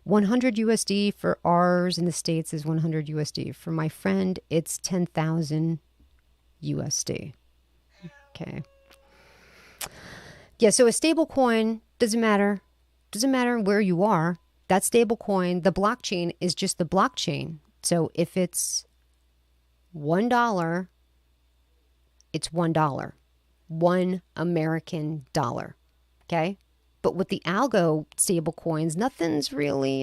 100 USD for ours in the States is 100 USD. For my friend, it's 10,000 USD. Okay. Yeah, so a stable coin doesn't matter. Doesn't matter where you are. That stable coin, the blockchain is just the blockchain. So if it's $1, it's $1. $1 American dollar. Okay? But with the algo stable coins, nothing's really,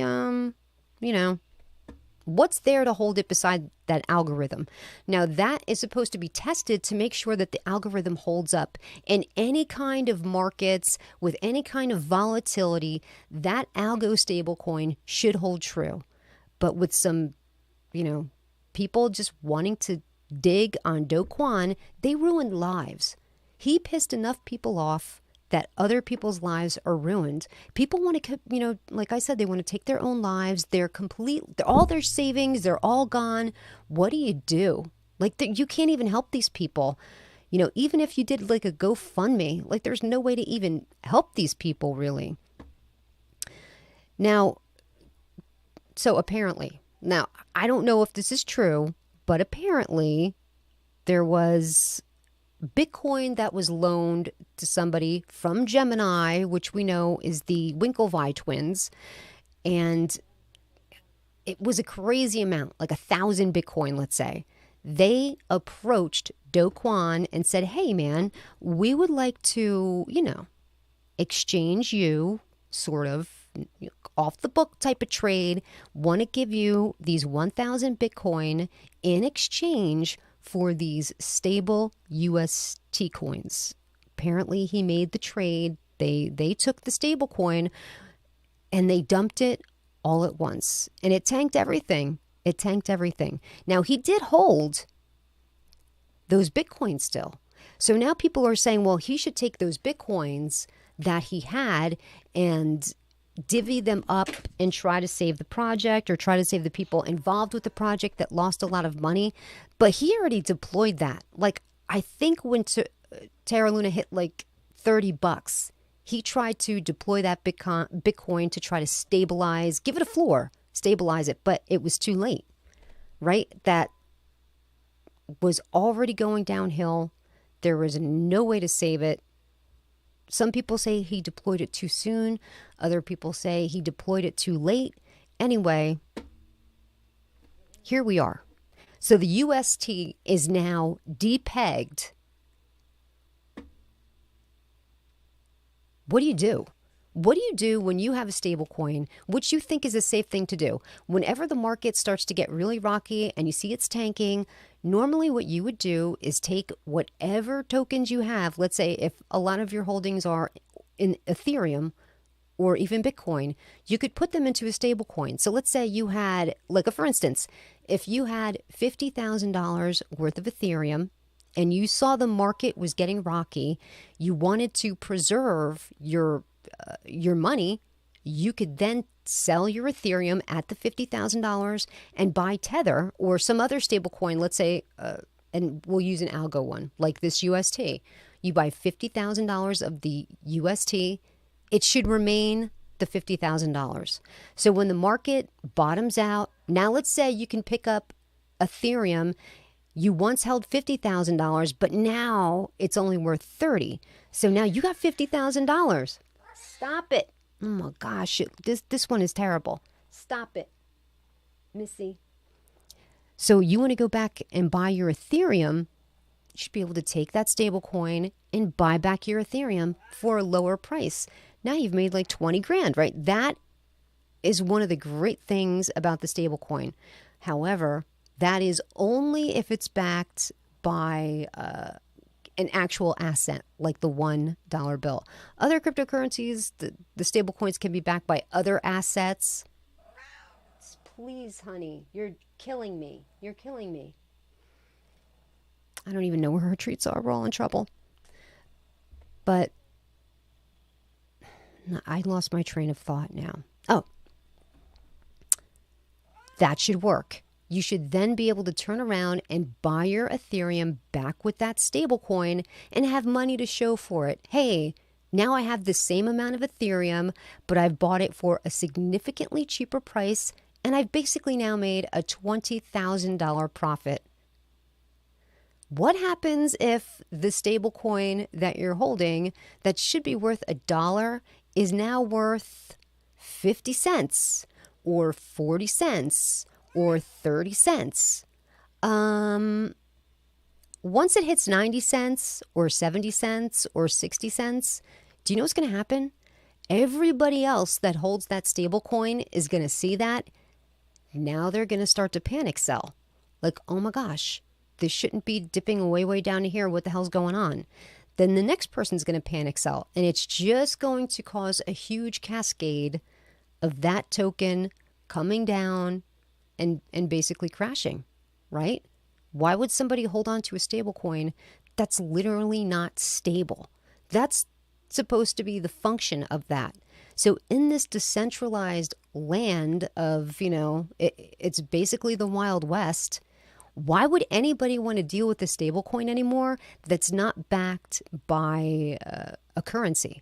what's there to hold it beside that algorithm? Now, that is supposed to be tested to make sure that the algorithm holds up. In any kind of markets, with any kind of volatility, that algo stable coin should hold true. But with some, people just wanting to dig on Do Kwon, they ruined lives. He pissed enough people off that other people's lives are ruined. People want to, like I said, they want to take their own lives. All their savings, they're all gone. What do you do? Like, you can't even help these people. Even if you did like a GoFundMe, like there's no way to even help these people really. Now, so apparently, now I don't know if this is true, but apparently there was Bitcoin that was loaned to somebody from Gemini, which we know is the Winklevi twins. And it was a crazy amount, like 1,000 Bitcoin, let's say. They approached Do Kwon and said, hey, man, we would like to, exchange you sort of off the book type of trade, want to give you these 1,000 Bitcoin in exchange for these stable UST coins. Apparently he made the trade. They took the stable coin and they dumped it all at once. And it tanked everything. It tanked everything. Now he did hold those Bitcoins still. So now people are saying, well, he should take those Bitcoins that he had and divvy them up and try to save the project or try to save the people involved with the project that lost a lot of money. But he already deployed that. Like, I think when Terra Luna hit like $30, he tried to deploy that Bitcoin to try to stabilize, give it a floor, stabilize it, but it was too late, right? That was already going downhill. There was no way to save it. Some people say he deployed it too soon. Other people say he deployed it too late. Anyway, here we are. So the UST is now depegged. What do you do? What do you do when you have a stable coin, which you think is a safe thing to do? Whenever the market starts to get really rocky and you see it's tanking, normally what you would do is take whatever tokens you have. Let's say if a lot of your holdings are in Ethereum or even Bitcoin, you could put them into a stable coin. So let's say you had, for instance, if you had $50,000 worth of Ethereum and you saw the market was getting rocky, you wanted to preserve your money, you could then sell your Ethereum at the $50,000 and buy Tether or some other stable coin, let's say, and we'll use an algo one like this UST. You buy $50,000 of the UST, it should remain the $50,000. So when the market bottoms out, now let's say you can pick up Ethereum. You once held $50,000, but now it's only worth 30. So now you got $50,000. Stop it. Oh my gosh, this one is terrible. Stop it, Missy. So you want to go back and buy your Ethereum, you should be able to take that stable coin and buy back your Ethereum for a lower price. Now you've made like 20 grand, right? That is one of the great things about the stable coin. However, that is only if it's backed by an actual asset like the $1 bill. Other cryptocurrencies, the stable coins can be backed by other assets. Please, honey, you're killing me. You're killing me. I don't even know where her treats are. We're all in trouble. But I lost my train of thought now. Oh, that should work. You should then be able to turn around and buy your Ethereum back with that stable coin and have money to show for it. Hey, now I have the same amount of Ethereum, but I've bought it for a significantly cheaper price, and I've basically now made a $20,000 profit. What happens if the stable coin that you're holding that should be worth $1 is now worth 50 cents or 40 cents or 30 cents? Once it hits 90 cents or 70 cents or 60 cents, do you know what's going to happen? Everybody else that holds that stable coin is going to see that. Now they're going to start to panic sell. Like, oh my gosh, this shouldn't be dipping way down to here. What the hell's going on? Then the next person's going to panic sell. And it's just going to cause a huge cascade of that token coming down and basically crashing, right? Why would somebody hold on to a stable coin that's literally not stable? That's supposed to be the function of that. So in this decentralized land of, it's basically the Wild West, why would anybody want to deal with a stable coin anymore that's not backed by a currency?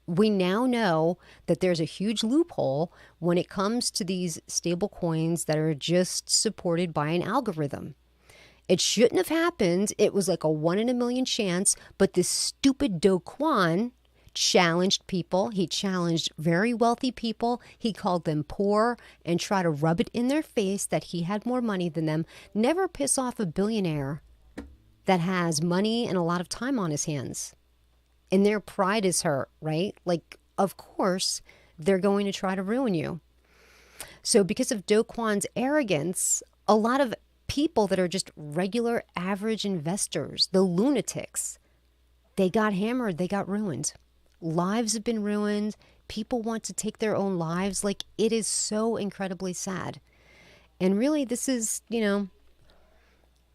We now know that there's a huge loophole when it comes to these stable coins that are just supported by an algorithm. It shouldn't have happened. It was like a 1 in a million chance, but this stupid Do Kwon challenged people. He challenged very wealthy people. He called them poor and tried to rub it in their face that he had more money than them. Never piss off a billionaire that has money and a lot of time on his hands. And their pride is hurt, right? Like, of course, they're going to try to ruin you. So because of Do Kwon's arrogance, a lot of people that are just regular average investors, the lunatics, they got hammered, they got ruined. Lives have been ruined. People want to take their own lives. Like, it is so incredibly sad. And really, this is,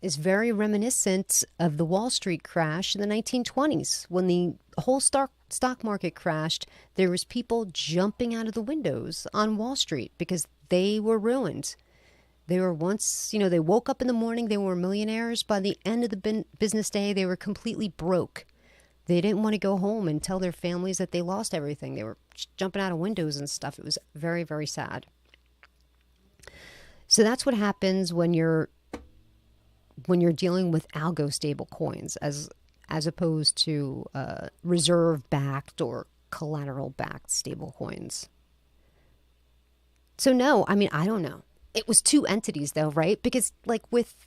is very reminiscent of the Wall Street crash in the 1920s. When the whole stock market crashed, there was people jumping out of the windows on Wall Street because they were ruined. They were once, they woke up in the morning, they were millionaires. By the end of the business day, they were completely broke. They didn't want to go home and tell their families that they lost everything. They were jumping out of windows and stuff. It was very, very sad. So that's what happens when you're dealing with algo stable coins as opposed to reserve backed or collateral backed stable coins. So no, I don't know. It was two entities though, right? Because like with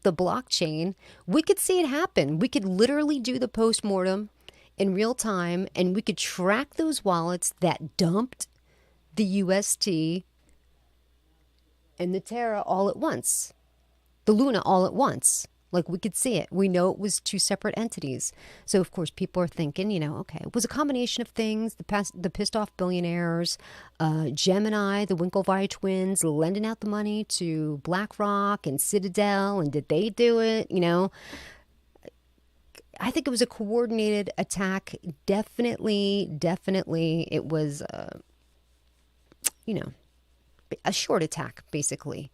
the blockchain, we could see it happen. We could literally do the postmortem in real time, and we could track those wallets that dumped the UST and the Terra all at once, the Luna all at once. Like we could see it. We know it was two separate entities. So of course people are thinking, okay, it was a combination of things. The pissed off billionaires, Gemini, the Winklevi twins, lending out the money to BlackRock and Citadel, and did they do it? I think it was a coordinated attack. Definitely, it was, a short attack, basically.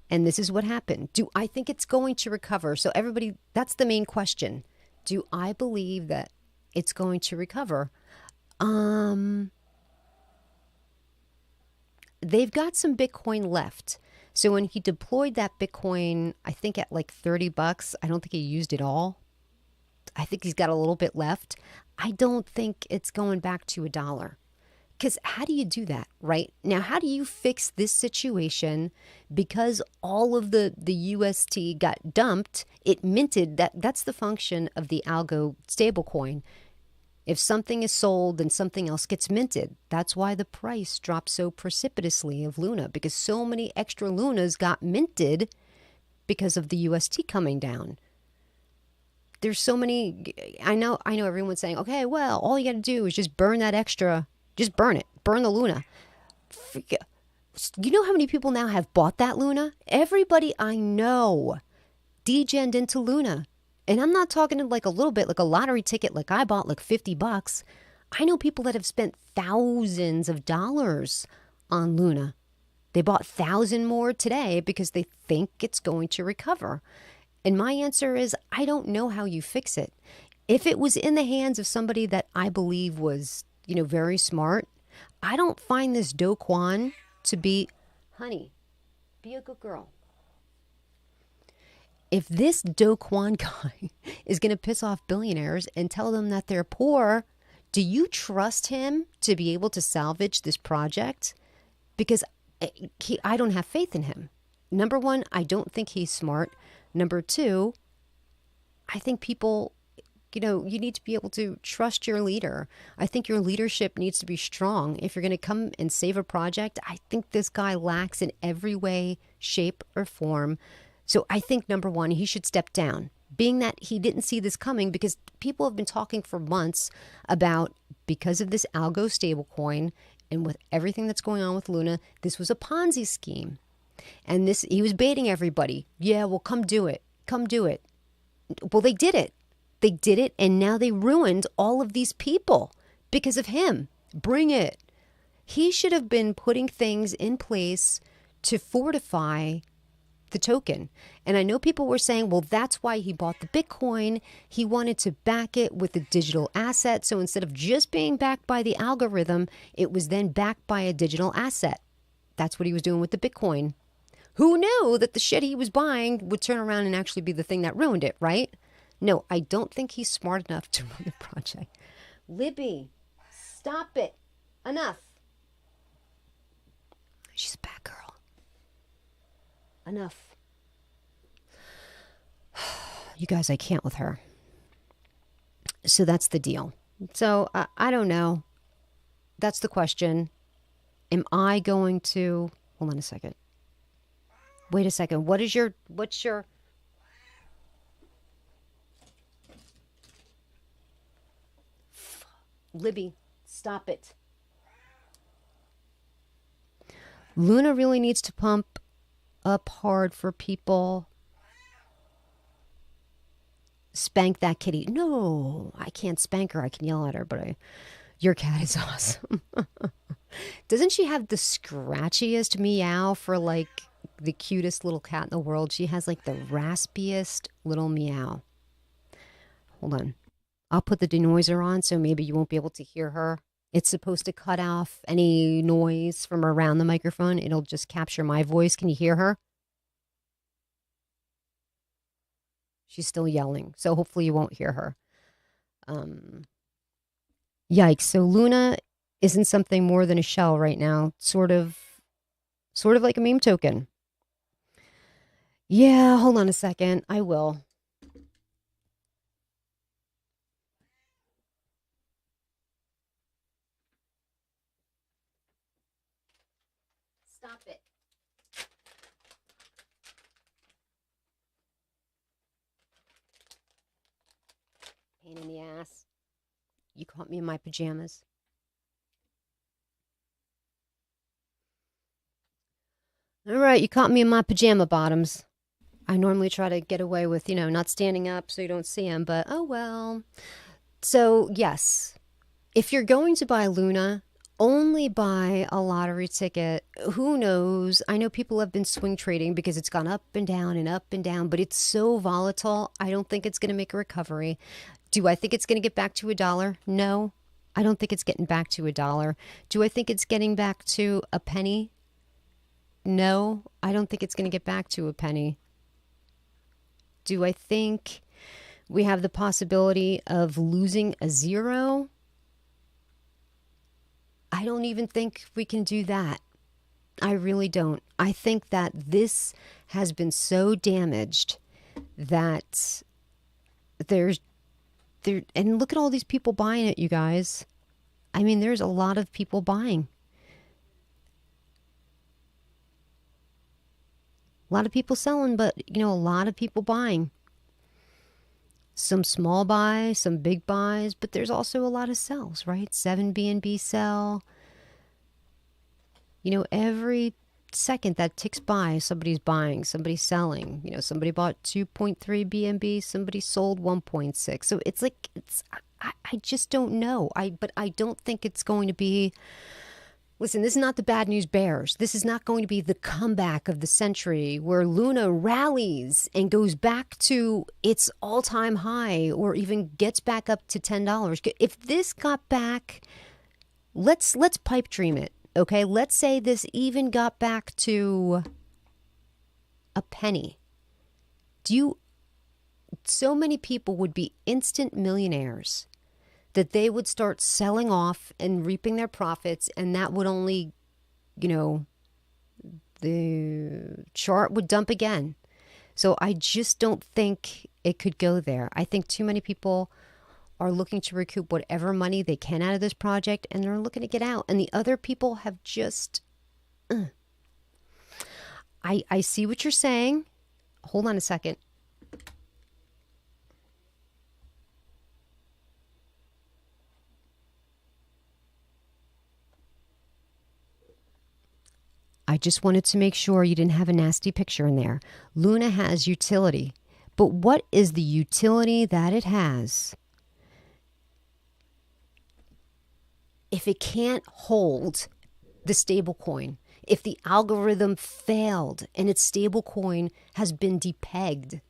And this is what happened. Do I think it's going to recover? So everybody, that's the main question. Do I believe that it's going to recover? They've got some Bitcoin left. So when he deployed that Bitcoin, I think at like $30, I don't think he used it all. I think he's got a little bit left. I don't think it's going back to $1. Because how do you do that, right? Now, how do you fix this situation? Because all of the UST got dumped, it minted. That's the function of the algo stablecoin. If something is sold, then something else gets minted. That's why the price dropped so precipitously of Luna, because so many extra Lunas got minted because of the UST coming down. There's so many. I know everyone's saying, okay, well, all you got to do is just burn that extra. Just burn it. Burn the Luna. You know how many people now have bought that Luna? Everybody I know degened into Luna. And I'm not talking like a little bit, like a lottery ticket, like I bought like $50. I know people that have spent thousands of dollars on Luna. They bought 1,000 more today because they think it's going to recover. And my answer is, I don't know how you fix it. If it was in the hands of somebody that I believe was, very smart, I don't find this Do Kwon to be, honey, be a good girl. If this Do Kwon guy is going to piss off billionaires and tell them that they're poor, do you trust him to be able to salvage this project? Because I don't have faith in him. Number one, I don't think he's smart. Number two, I think people, you need to be able to trust your leader. I think your leadership needs to be strong. If you're going to come and save a project, I think this guy lacks in every way, shape, or form. So I think, number one, he should step down, being that he didn't see this coming, because people have been talking for months about, because of this algo stablecoin and with everything that's going on with Luna, this was a Ponzi scheme. And he was baiting everybody. Yeah, well, come do it. Come do it. Well, they did it. They did it, and now they ruined all of these people because of him. Bring it. He should have been putting things in place to fortify the token. And I know people were saying, well, that's why he bought the Bitcoin. He wanted to back it with a digital asset. So instead of just being backed by the algorithm, it was then backed by a digital asset. That's what he was doing with the Bitcoin. Who knew that the shit he was buying would turn around and actually be the thing that ruined it, right? No, I don't think he's smart enough to run the project. Libby, stop it. Enough. She's a bad girl. Enough. You guys, I can't with her. So that's the deal. So I don't know. That's the question. Am I going to... Hold on a second. Wait a second. What's your... Libby, stop it. Luna really needs to pump up hard for people. Spank that kitty. No, I can't spank her. I can yell at her, but your cat is awesome. Doesn't she have the scratchiest meow for like the cutest little cat in the world? She has like the raspiest little meow. Hold on. I'll put the denoiser on so maybe you won't be able to hear her. It's supposed to cut off any noise from around the microphone. It'll just capture my voice. Can you hear her? She's still yelling, so hopefully you won't hear her. Yikes. So Luna isn't something more than a shell right now. Sort of like a meme token. Yeah, hold on a second. I will. Stop it. Pain in the ass. You caught me in my pajamas. All right, you caught me in my pajama bottoms. I normally try to get away with, not standing up so you don't see them, but oh well. So, yes, if you're going to buy Luna, only buy a lottery ticket. Who knows? I know people have been swing trading because it's gone up and down, but it's so volatile. I don't think it's going to make a recovery. Do I think it's going to get back to $1? No, I don't think it's getting back to $1. Do I think it's getting back to a penny? No, I don't think it's going to get back to a penny. Do I think we have the possibility of losing a zero? I don't even think we can do that. I really don't. I think that this has been so damaged that and look at all these people buying it, you guys. I mean, there's a lot of people buying. A lot of people selling, but, a lot of people buying. Some small buys, some big buys, but there's also a lot of sells, right? 7 BNB sell. Every second that ticks by, somebody's buying, somebody's selling. Somebody bought 2.3 BNB, somebody sold 1.6. So it's like, I just don't know. But I don't think it's going to be. Listen, this is not the bad news bears. This is not going to be the comeback of the century where Luna rallies and goes back to its all-time high or even gets back up to $10. If this got back, let's pipe dream it, okay? Let's say this even got back to a penny. So many people would be instant millionaires that they would start selling off and reaping their profits, and that would only, the chart would dump again. So I just don't think it could go there. I think too many people are looking to recoup whatever money they can out of this project, and they're looking to get out. And the other people have just... I see what you're saying. Hold on a second. I just wanted to make sure you didn't have a nasty picture in there. Luna has utility. But what is the utility that it has if it can't hold the stable coin? If the algorithm failed and its stable coin has been depegged,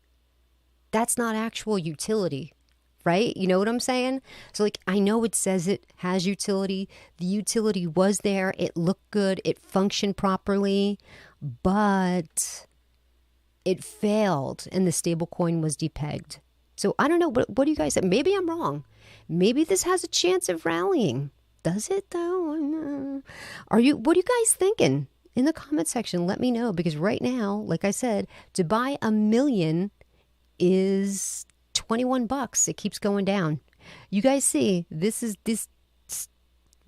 that's not actual utility. Right? You know what I'm saying? So I know it says it has utility. The utility was there. It looked good. It functioned properly, but it failed and the stable coin was depegged. So I don't know. What do you guys think? Maybe I'm wrong. Maybe this has a chance of rallying. Does it though? What are you guys thinking? In the comment section, let me know, because right now, like I said, to buy 1 million is $21. It keeps going down. You guys see, this.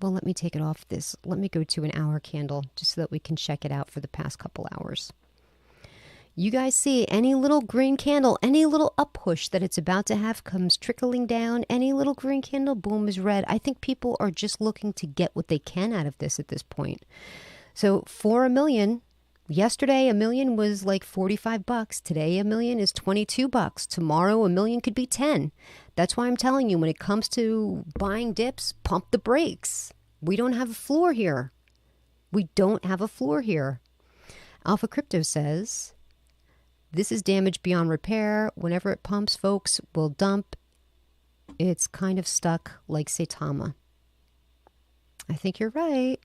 Well, let me take it off this. Let me go to an hour candle just so that we can check it out for the past couple hours. You guys see any little green candle, any little up push that it's about to have comes trickling down. Any little green candle, boom, is red. I think people are just looking to get what they can out of this at this point. So for 1 million, yesterday, 1 million was like $45. Today, 1 million is $22. Tomorrow, 1 million could be 10. That's why I'm telling you, when it comes to buying dips, pump the brakes. We don't have a floor here. We don't have a floor here. Alpha Crypto says, this is damage beyond repair. Whenever it pumps, folks will dump. It's kind of stuck like Saitama. I think you're right.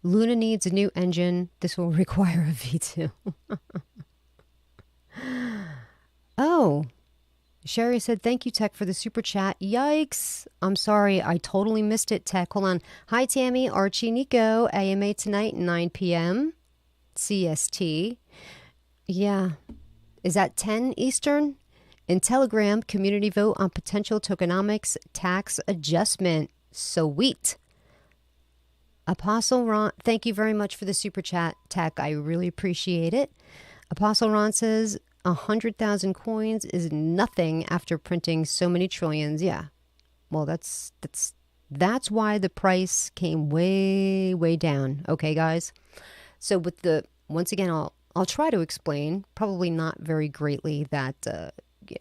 Luna needs a new engine. This will require a V2. Oh, Sherry said, thank you, Tech, for the super chat. Yikes. I'm sorry. I totally missed it, Tech. Hold on. Hi, Tammy, Archie, Nico. AMA tonight, 9 p.m. CST. Yeah. Is that 10 Eastern? In Telegram, community vote on potential tokenomics tax adjustment. Sweet. Apostle Ron, thank you very much for the super chat, Tech. I really appreciate it. Apostle Ron says, 100,000 coins is nothing after printing so many trillions. Yeah. Well, that's why the price came way, way down. Okay, guys. So once again, I'll try to explain, probably not very greatly, that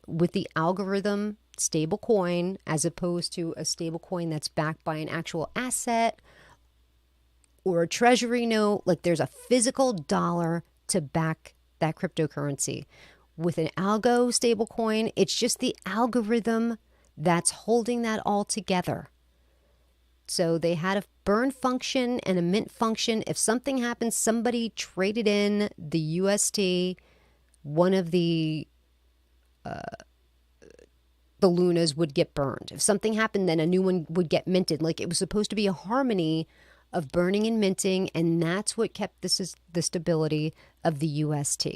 with the algorithm stable coin, as opposed to a stable coin that's backed by an actual asset or a treasury note, like there's a physical dollar to back that cryptocurrency. With an algo stable coin, it's just the algorithm that's holding that all together. So they had a burn function and a mint function. If something happens, somebody traded in the UST, one of the Lunas would get burned. If something happened, then a new one would get minted. Like, it was supposed to be a harmony of burning and minting, and that's what kept the stability of the UST.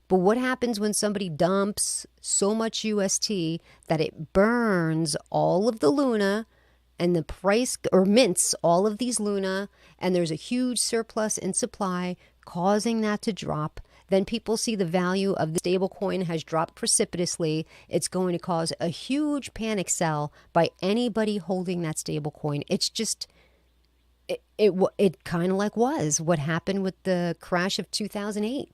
But what happens when somebody dumps so much UST that it burns all of the Luna, and the price, or mints all of these Luna, and there's a huge surplus in supply causing that to drop? Then people see the value of the stable coin has dropped precipitously. It's going to cause a huge panic sell by anybody holding that stable coin. It's just, it kind of like was what happened with the crash of 2008.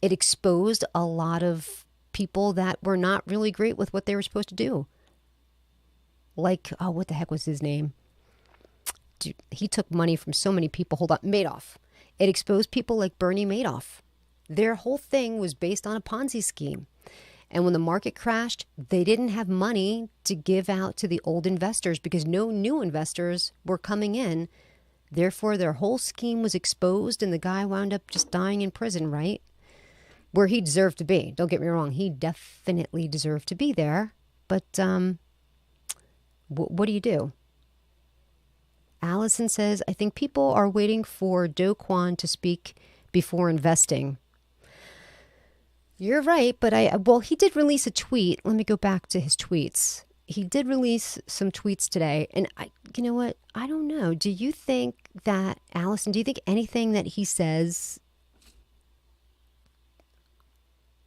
It exposed a lot of people that were not really great with what they were supposed to do. Like, oh, what the heck was his name? Dude, he took money from so many people. Hold on, Madoff. It exposed people like Bernie Madoff. Their whole thing was based on a Ponzi scheme. And when the market crashed, they didn't have money to give out to the old investors because no new investors were coming in. Therefore, their whole scheme was exposed, and the guy wound up just dying in prison, right? Where he deserved to be. Don't get me wrong. He definitely deserved to be there. But what do you do? Allison says, I think people are waiting for Do Kwon to speak before investing. You're right, but he did release a tweet. Let me go back to his tweets. He did release some tweets today, and you know what? I don't know. Do you think that, Allison, do you think anything that he says,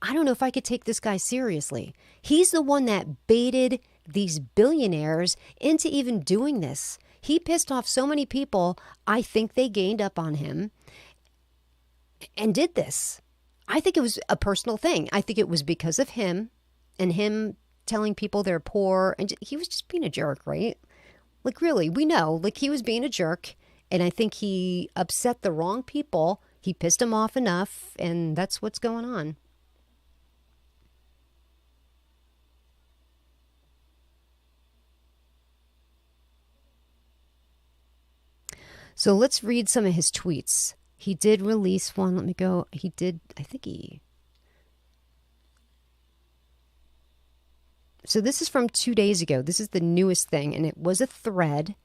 I don't know if I could take this guy seriously. He's the one that baited these billionaires into even doing this. He pissed off so many people, I think they gained up on him and did this. I think it was a personal thing. I think it was because of him and him telling people they're poor. And he was just being a jerk, right? Like, really, we know, like, he was being a jerk. And I think he upset the wrong people. He pissed them off enough. And that's what's going on. So let's read some of his tweets. He did release one. Let me go. He did, I think he... So this is from 2 days ago. This is the newest thing, and it was a thread.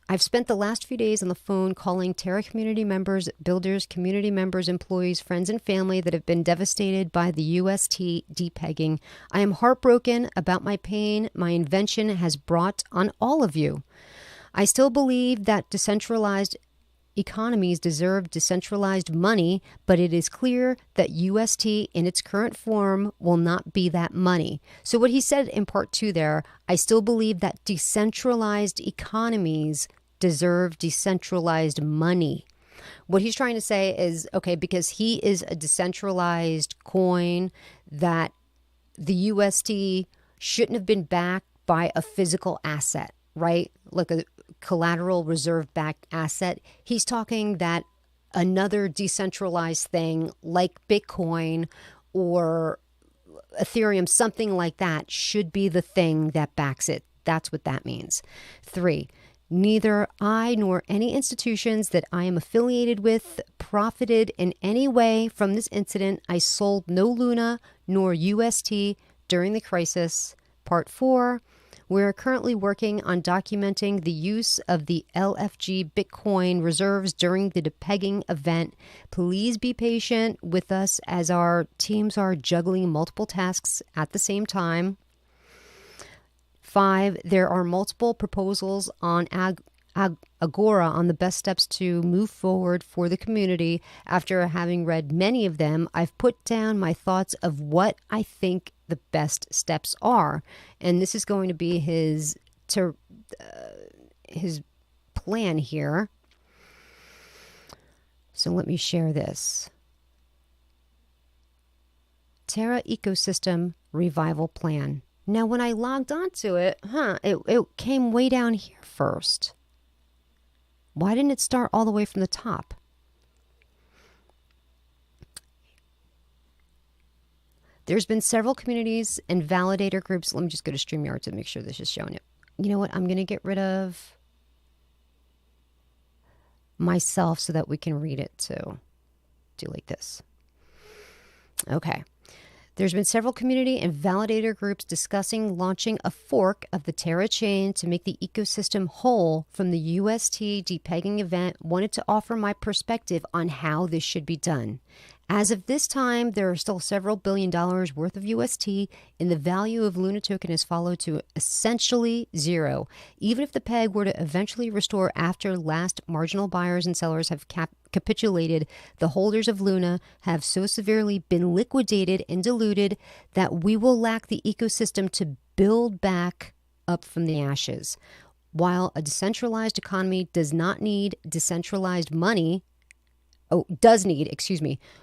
I've spent the last few days on the phone calling Terra community members, builders, community members, employees, friends, and family that have been devastated by the UST depegging. I am heartbroken about my pain my invention has brought on all of you. I still believe that decentralized economies deserve decentralized money, but it is clear that UST in its current form will not be that money. So what he said in part 2 there, I still believe that decentralized economies deserve decentralized money. What he's trying to say is, okay, because he is a decentralized coin, that the UST shouldn't have been backed by a physical asset, right? Like a collateral reserve backed asset. He's talking that another decentralized thing like Bitcoin or Ethereum, something like that, should be the thing that backs it. That's what that means. 3, neither I nor any institutions that I am affiliated with profited in any way from this incident. I sold no Luna nor UST during the crisis. Part 4, we are currently working on documenting the use of the LFG Bitcoin reserves during the depegging event. Please be patient with us as our teams are juggling multiple tasks at the same time. 5, there are multiple proposals on Agora on the best steps to move forward for the community. After having read many of them, I've put down my thoughts of what I think the best steps are. And this is going to be his plan here. So let me share this. Terra Ecosystem Revival Plan. Now, when I logged onto it, it came way down here first. Why didn't it start all the way from the top? There's been several communities and validator groups. Let me just go to StreamYard to make sure this is showing it. You know what? I'm going to get rid of myself so that we can read it too. Do like this. Okay. There's been several community and validator groups discussing launching a fork of the Terra chain to make the ecosystem whole from the UST depegging event. Wanted to offer my perspective on how this should be done. As of this time, there are still several $1 billion worth of UST, and the value of Luna token has followed to essentially zero. Even if the peg were to eventually restore after last marginal buyers and sellers have capitulated, the holders of Luna have so severely been liquidated and diluted that we will lack the ecosystem to build back up from the ashes. While a decentralized economy does not need decentralized money,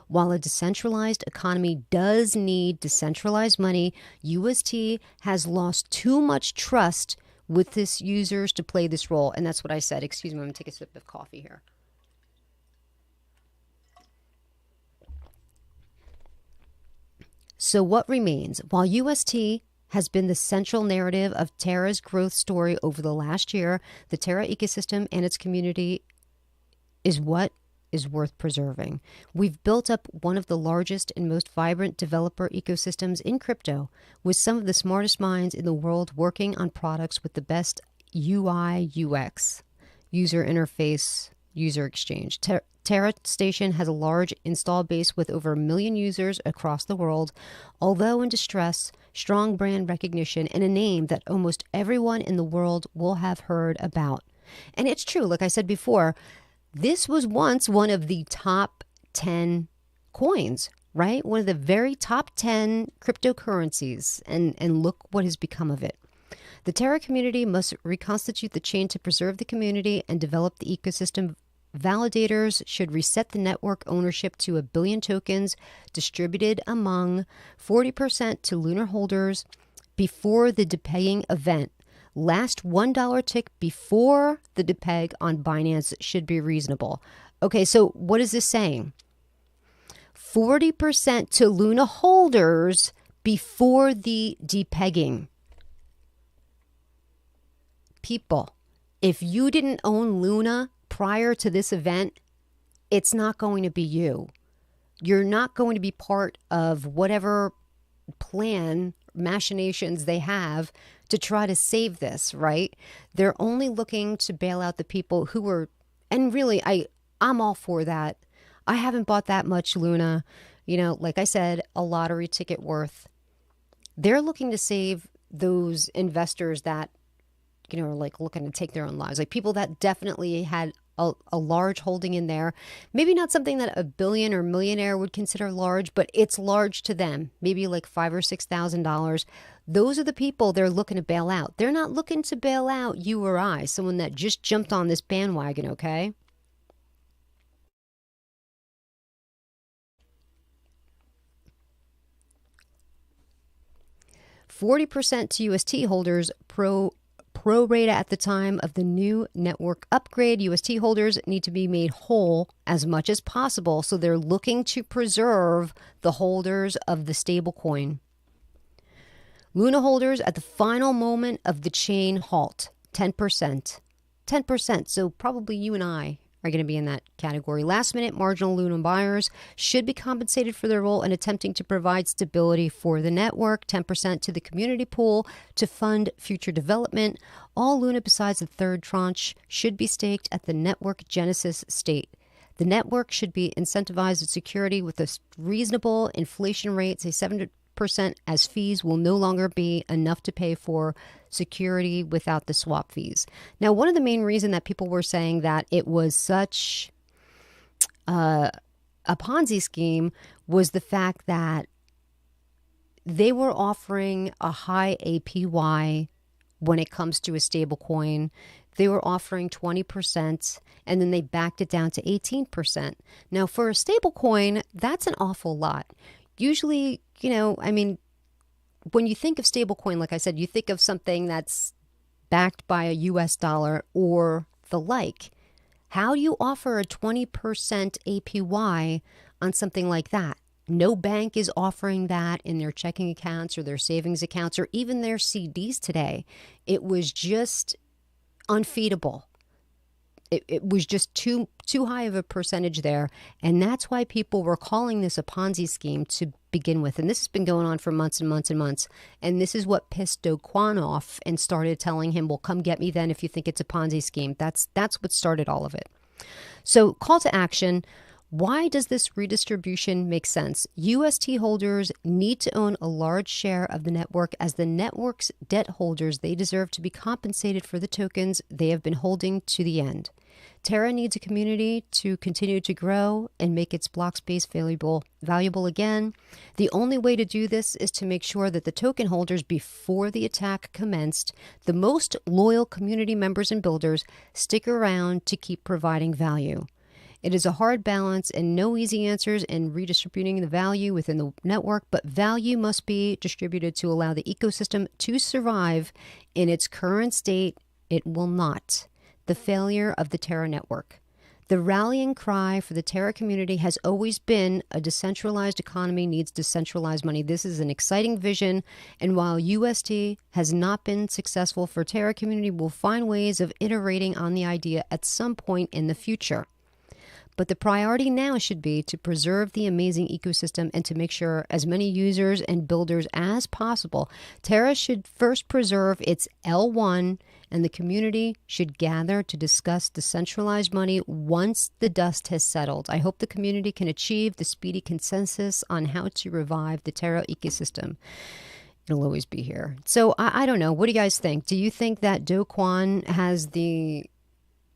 while a decentralized economy does need decentralized money, UST has lost too much trust with its users to play this role. And that's what I said. Excuse me, I'm going to take a sip of coffee here. So what remains? While UST has been the central narrative of Terra's growth story over the last year, the Terra ecosystem and its community is what is worth preserving. We've built up one of the largest and most vibrant developer ecosystems in crypto, with some of the smartest minds in the world working on products with the best UI, UX, user interface, user exchange. Terra Station has a large install base with over 1 million users across the world. Although in distress, strong brand recognition, and a name that almost everyone in the world will have heard about. And it's true, like I said before, this was once one of the top 10 coins, right? One of the very top 10 cryptocurrencies, and look what has become of it. The Terra community must reconstitute the chain to preserve the community and develop the ecosystem. Validators should reset the network ownership to 1 billion tokens distributed among 40% to Lunar holders before the depegging event. Last $1 tick before the depeg on Binance should be reasonable. Okay, so what is this saying? 40% to Luna holders before the depegging. People, if you didn't own Luna prior to this event, it's not going to be you. You're not going to be part of whatever plan, machinations they have to try to save this, right? They're only looking to bail out the people who were, and really, I'm all for that. I haven't bought that much Luna. You know, like I said, a lottery ticket worth. They're looking to save those investors that, you know, are like looking to take their own lives. Like people that definitely had a large holding in there. Maybe not something that a billion or millionaire would consider large, but it's large to them. Maybe like $5,000 or $6,000. Those are the people they're looking to bail out. They're not looking to bail out you or I, someone that just jumped on this bandwagon, okay? %40 to UST holders pro rata at the time of the new network upgrade. UST holders need to be made whole as much as possible, so they're looking to preserve the holders of the stablecoin. Luna holders at the final moment of the chain halt, 10%. 10%, so probably you and I are going to be in that category. Last minute marginal Luna buyers should be compensated for their role in attempting to provide stability for the network. 10% to the community pool to fund future development. All Luna besides the third tranche should be staked at the network genesis state. The network should be incentivized with security with a reasonable inflation rate, say 7% 2.5% as fees will no longer be enough to pay for security without the swap fees. Now, one of the main reasons that people were saying that it was such a Ponzi scheme was the fact that they were offering a high APY when it comes to a stable coin. They were offering 20%, and then they backed it down to 18%. Now, for a stable coin, that's an awful lot. Usually, when you think of stable coin, like I said, you think of something that's backed by a US dollar or the like. How do you offer a 20% APY on something like that? No bank is offering that in their checking accounts or their savings accounts or even their CDs today. It was just unfeasible. It was just too high of a percentage there. And that's why people were calling this a Ponzi scheme to begin with. And this has been going on for months and months and months. And this is what pissed Do Kwon off and started telling him, well, come get me then if you think it's a Ponzi scheme. That's what started all of it. So call to action. Why does this redistribution make sense? UST holders need to own a large share of the network. As the network's debt holders, they deserve to be compensated for the tokens they have been holding to the end. Terra needs a community to continue to grow and make its block space valuable again. The only way to do this is to make sure that the token holders, before the attack commenced, the most loyal community members and builders, stick around to keep providing value. It is a hard balance and no easy answers in redistributing the value within the network, but value must be distributed to allow the ecosystem to survive. In its current state, it will not. The failure of the Terra network. The rallying cry for the Terra community has always been a decentralized economy needs decentralized money. This is an exciting vision, and while UST has not been successful for Terra community, will find ways of iterating on the idea at some point in the future. But the priority now should be to preserve the amazing ecosystem and to make sure as many users and builders as possible. Terra should first preserve its L1, and the community should gather to discuss decentralized money once the dust has settled. I hope the community can achieve the speedy consensus on how to revive the Terra ecosystem. It'll always be here. So I don't know. What do you guys think? Do you think that Do Kwon has the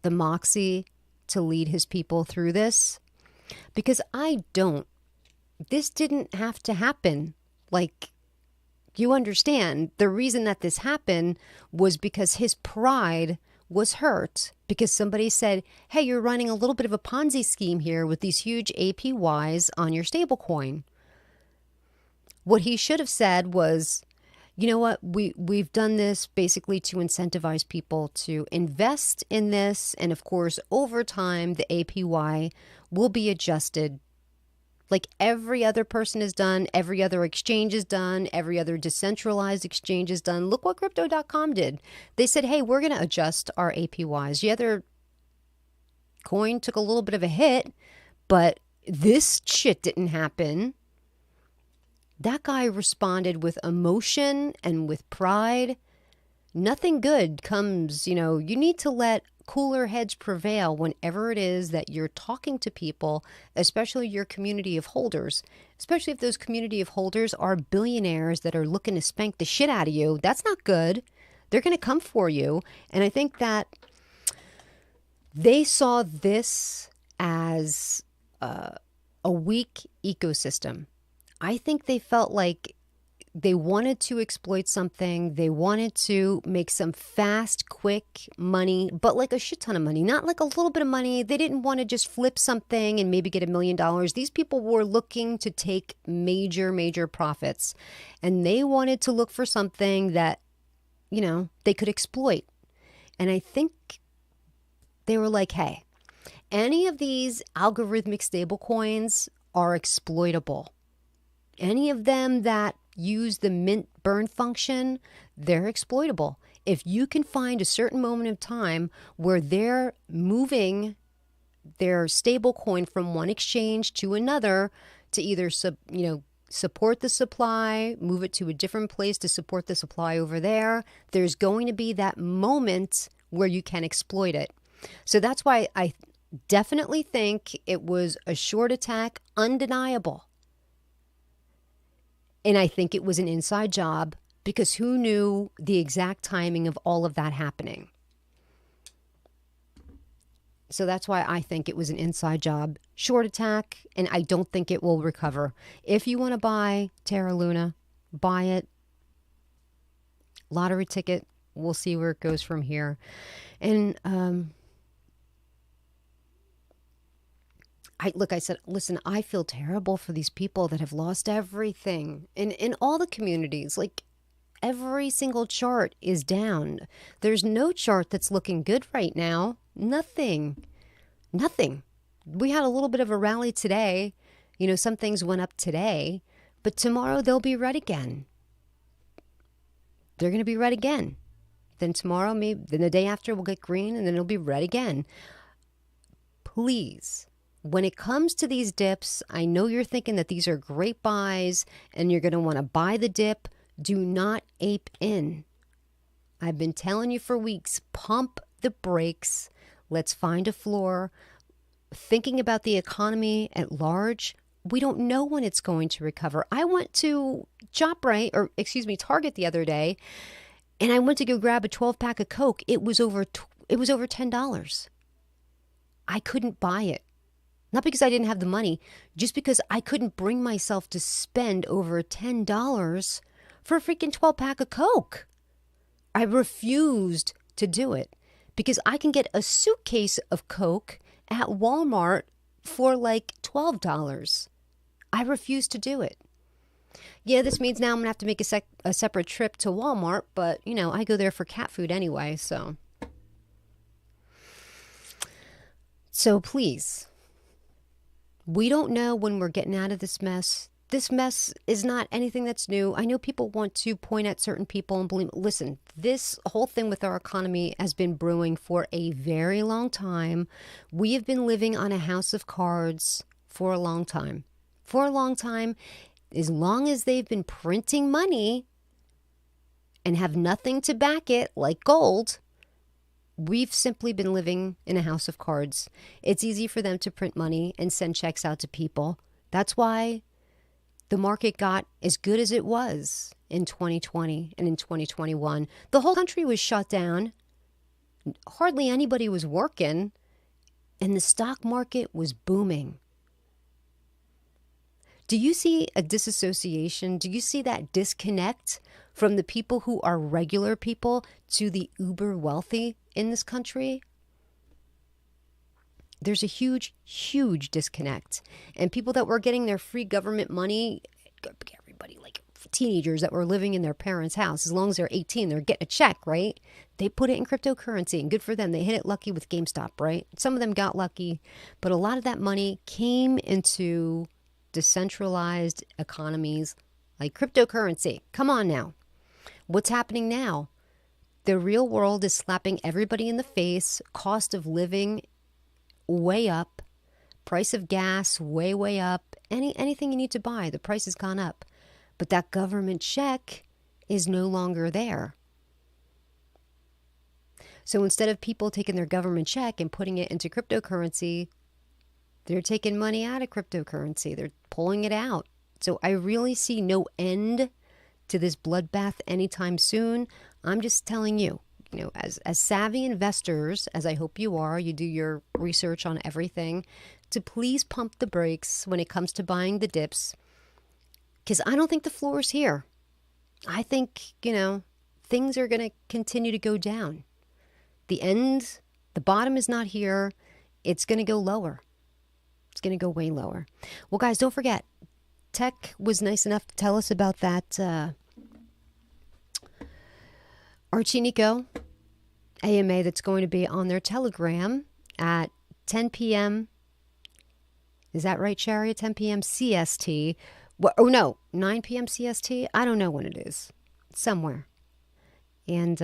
moxie to lead his people through this? Because I don't. This didn't have to happen. Like, you understand, the reason that this happened was because his pride was hurt because somebody said, hey, you're running a little bit of a Ponzi scheme here with these huge APYs on your stablecoin. What he should have said was, you know what, we've done this basically to incentivize people to invest in this. And of course, over time, the APY will be adjusted like every other person has done, every other exchange is done, every other decentralized exchange is done. Look what Crypto.com did. They said, hey, we're going to adjust our APYs. Yeah, their coin took a little bit of a hit, but this shit didn't happen. That guy responded with emotion and with pride. Nothing good comes, you need to let cooler heads prevail whenever it is that you're talking to people, especially your community of holders, especially if those community of holders are billionaires that are looking to spank the shit out of you. That's not good. They're going to come for you. And I think that they saw this as a weak ecosystem. I think they felt like they wanted to exploit something. They wanted to make some fast, quick money, but like a shit ton of money, not like a little bit of money. They didn't want to just flip something and maybe get $1 million. These people were looking to take major, major profits, and they wanted to look for something that, they could exploit. And I think they were like, hey, any of these algorithmic stable coins are exploitable. Any of them that use the mint burn function, they're exploitable. If you can find a certain moment of time where they're moving their stable coin from one exchange to another to either support the supply, move it to a different place to support the supply over there, there's going to be that moment where you can exploit it. So that's why I definitely think it was a short attack, undeniable. And I think it was an inside job because who knew the exact timing of all of that happening? So that's why I think it was an inside job. Short attack, and I don't think it will recover. If you want to buy Terra Luna, buy it. Lottery ticket. We'll see where it goes from here. And I said, listen, I feel terrible for these people that have lost everything in all the communities. Like, every single chart is down. There's no chart that's looking good right now. Nothing. We had a little bit of a rally today. You know, some things went up today, but tomorrow they'll be red again. They're going to be red again. Then tomorrow, maybe then the day after, we'll get green, and then it'll be red again. Please, when it comes to these dips, I know you're thinking that these are great buys and you're going to want to buy the dip. Do not ape in. I've been telling you for weeks, pump the brakes. Let's find a floor. Thinking about the economy at large, we don't know when it's going to recover. I went to Target the other day, and I went to go grab a 12-pack of Coke. It was over $10. I couldn't buy it. Not because I didn't have the money, just because I couldn't bring myself to spend over $10 for a freaking 12-pack of Coke. I refused to do it because I can get a suitcase of Coke at Walmart for like $12. I refuse to do it. Yeah, this means now I'm going to have to make a separate trip to Walmart, but, you know, I go there for cat food anyway, so. So please, we don't know when we're getting out of this mess. This mess is not anything that's new. I know people want to point at certain people and believe. Listen, this whole thing with our economy has been brewing for a very long time. We have been living on a house of cards for a long time. For a long time, as long as they've been printing money and have nothing to back it, like gold, we've simply been living in a house of cards. It's easy for them to print money and send checks out to people. That's why the market got as good as it was in 2020 and in 2021. The whole country was shut down. Hardly anybody was working, and the stock market was booming. Do you see a disassociation? Do you see that disconnect from the people who are regular people to the uber wealthy in this country? There's a huge, huge disconnect. And people that were getting their free government money, everybody, like teenagers that were living in their parents' house, as long as they're 18, they're getting a check, right? They put it in cryptocurrency, and good for them. They hit it lucky with GameStop, right? Some of them got lucky, but a lot of that money came into decentralized economies like cryptocurrency. Come on now. What's happening now? The real world is slapping everybody in the face. Cost of living way up. Price of gas way, way up. Anything you need to buy, the price has gone up. But that government check is no longer there. So instead of people taking their government check and putting it into cryptocurrency, they're taking money out of cryptocurrency. They're pulling it out. So I really see no end to this bloodbath anytime soon. I'm just telling you, as savvy investors, as I hope you are, you do your research on everything, to please pump the brakes when it comes to buying the dips. Because I don't think the floor is here. I think, things are going to continue to go down. The bottom is not here. It's going to go lower. It's going to go way lower. Well, guys, don't forget, Tech was nice enough to tell us about that Archie Nico AMA that's going to be on their Telegram at 10 p.m. Is that right, Sherry? At 10 p.m. CST. Well, 9 p.m. CST? I don't know when it is. It's somewhere. And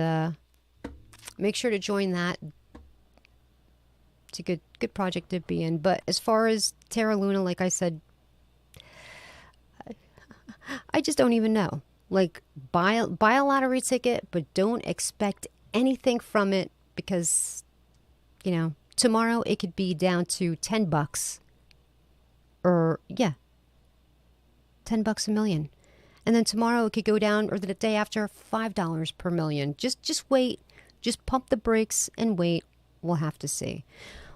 make sure to join that. It's a good project to be in. But as far as Terra Luna, like I said, I just don't even know. Like, buy a lottery ticket, but don't expect anything from it because, tomorrow it could be down to $10. Or, yeah, $10 a million. And then tomorrow it could go down, or the day after, $5 per million. Just wait. Just pump the brakes and wait. We'll have to see.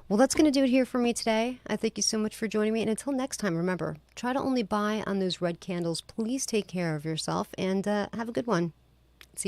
Well, that's going to do it here for me today. I thank you so much for joining me. And until next time, remember, try to only buy on those red candles. Please take care of yourself and have a good one.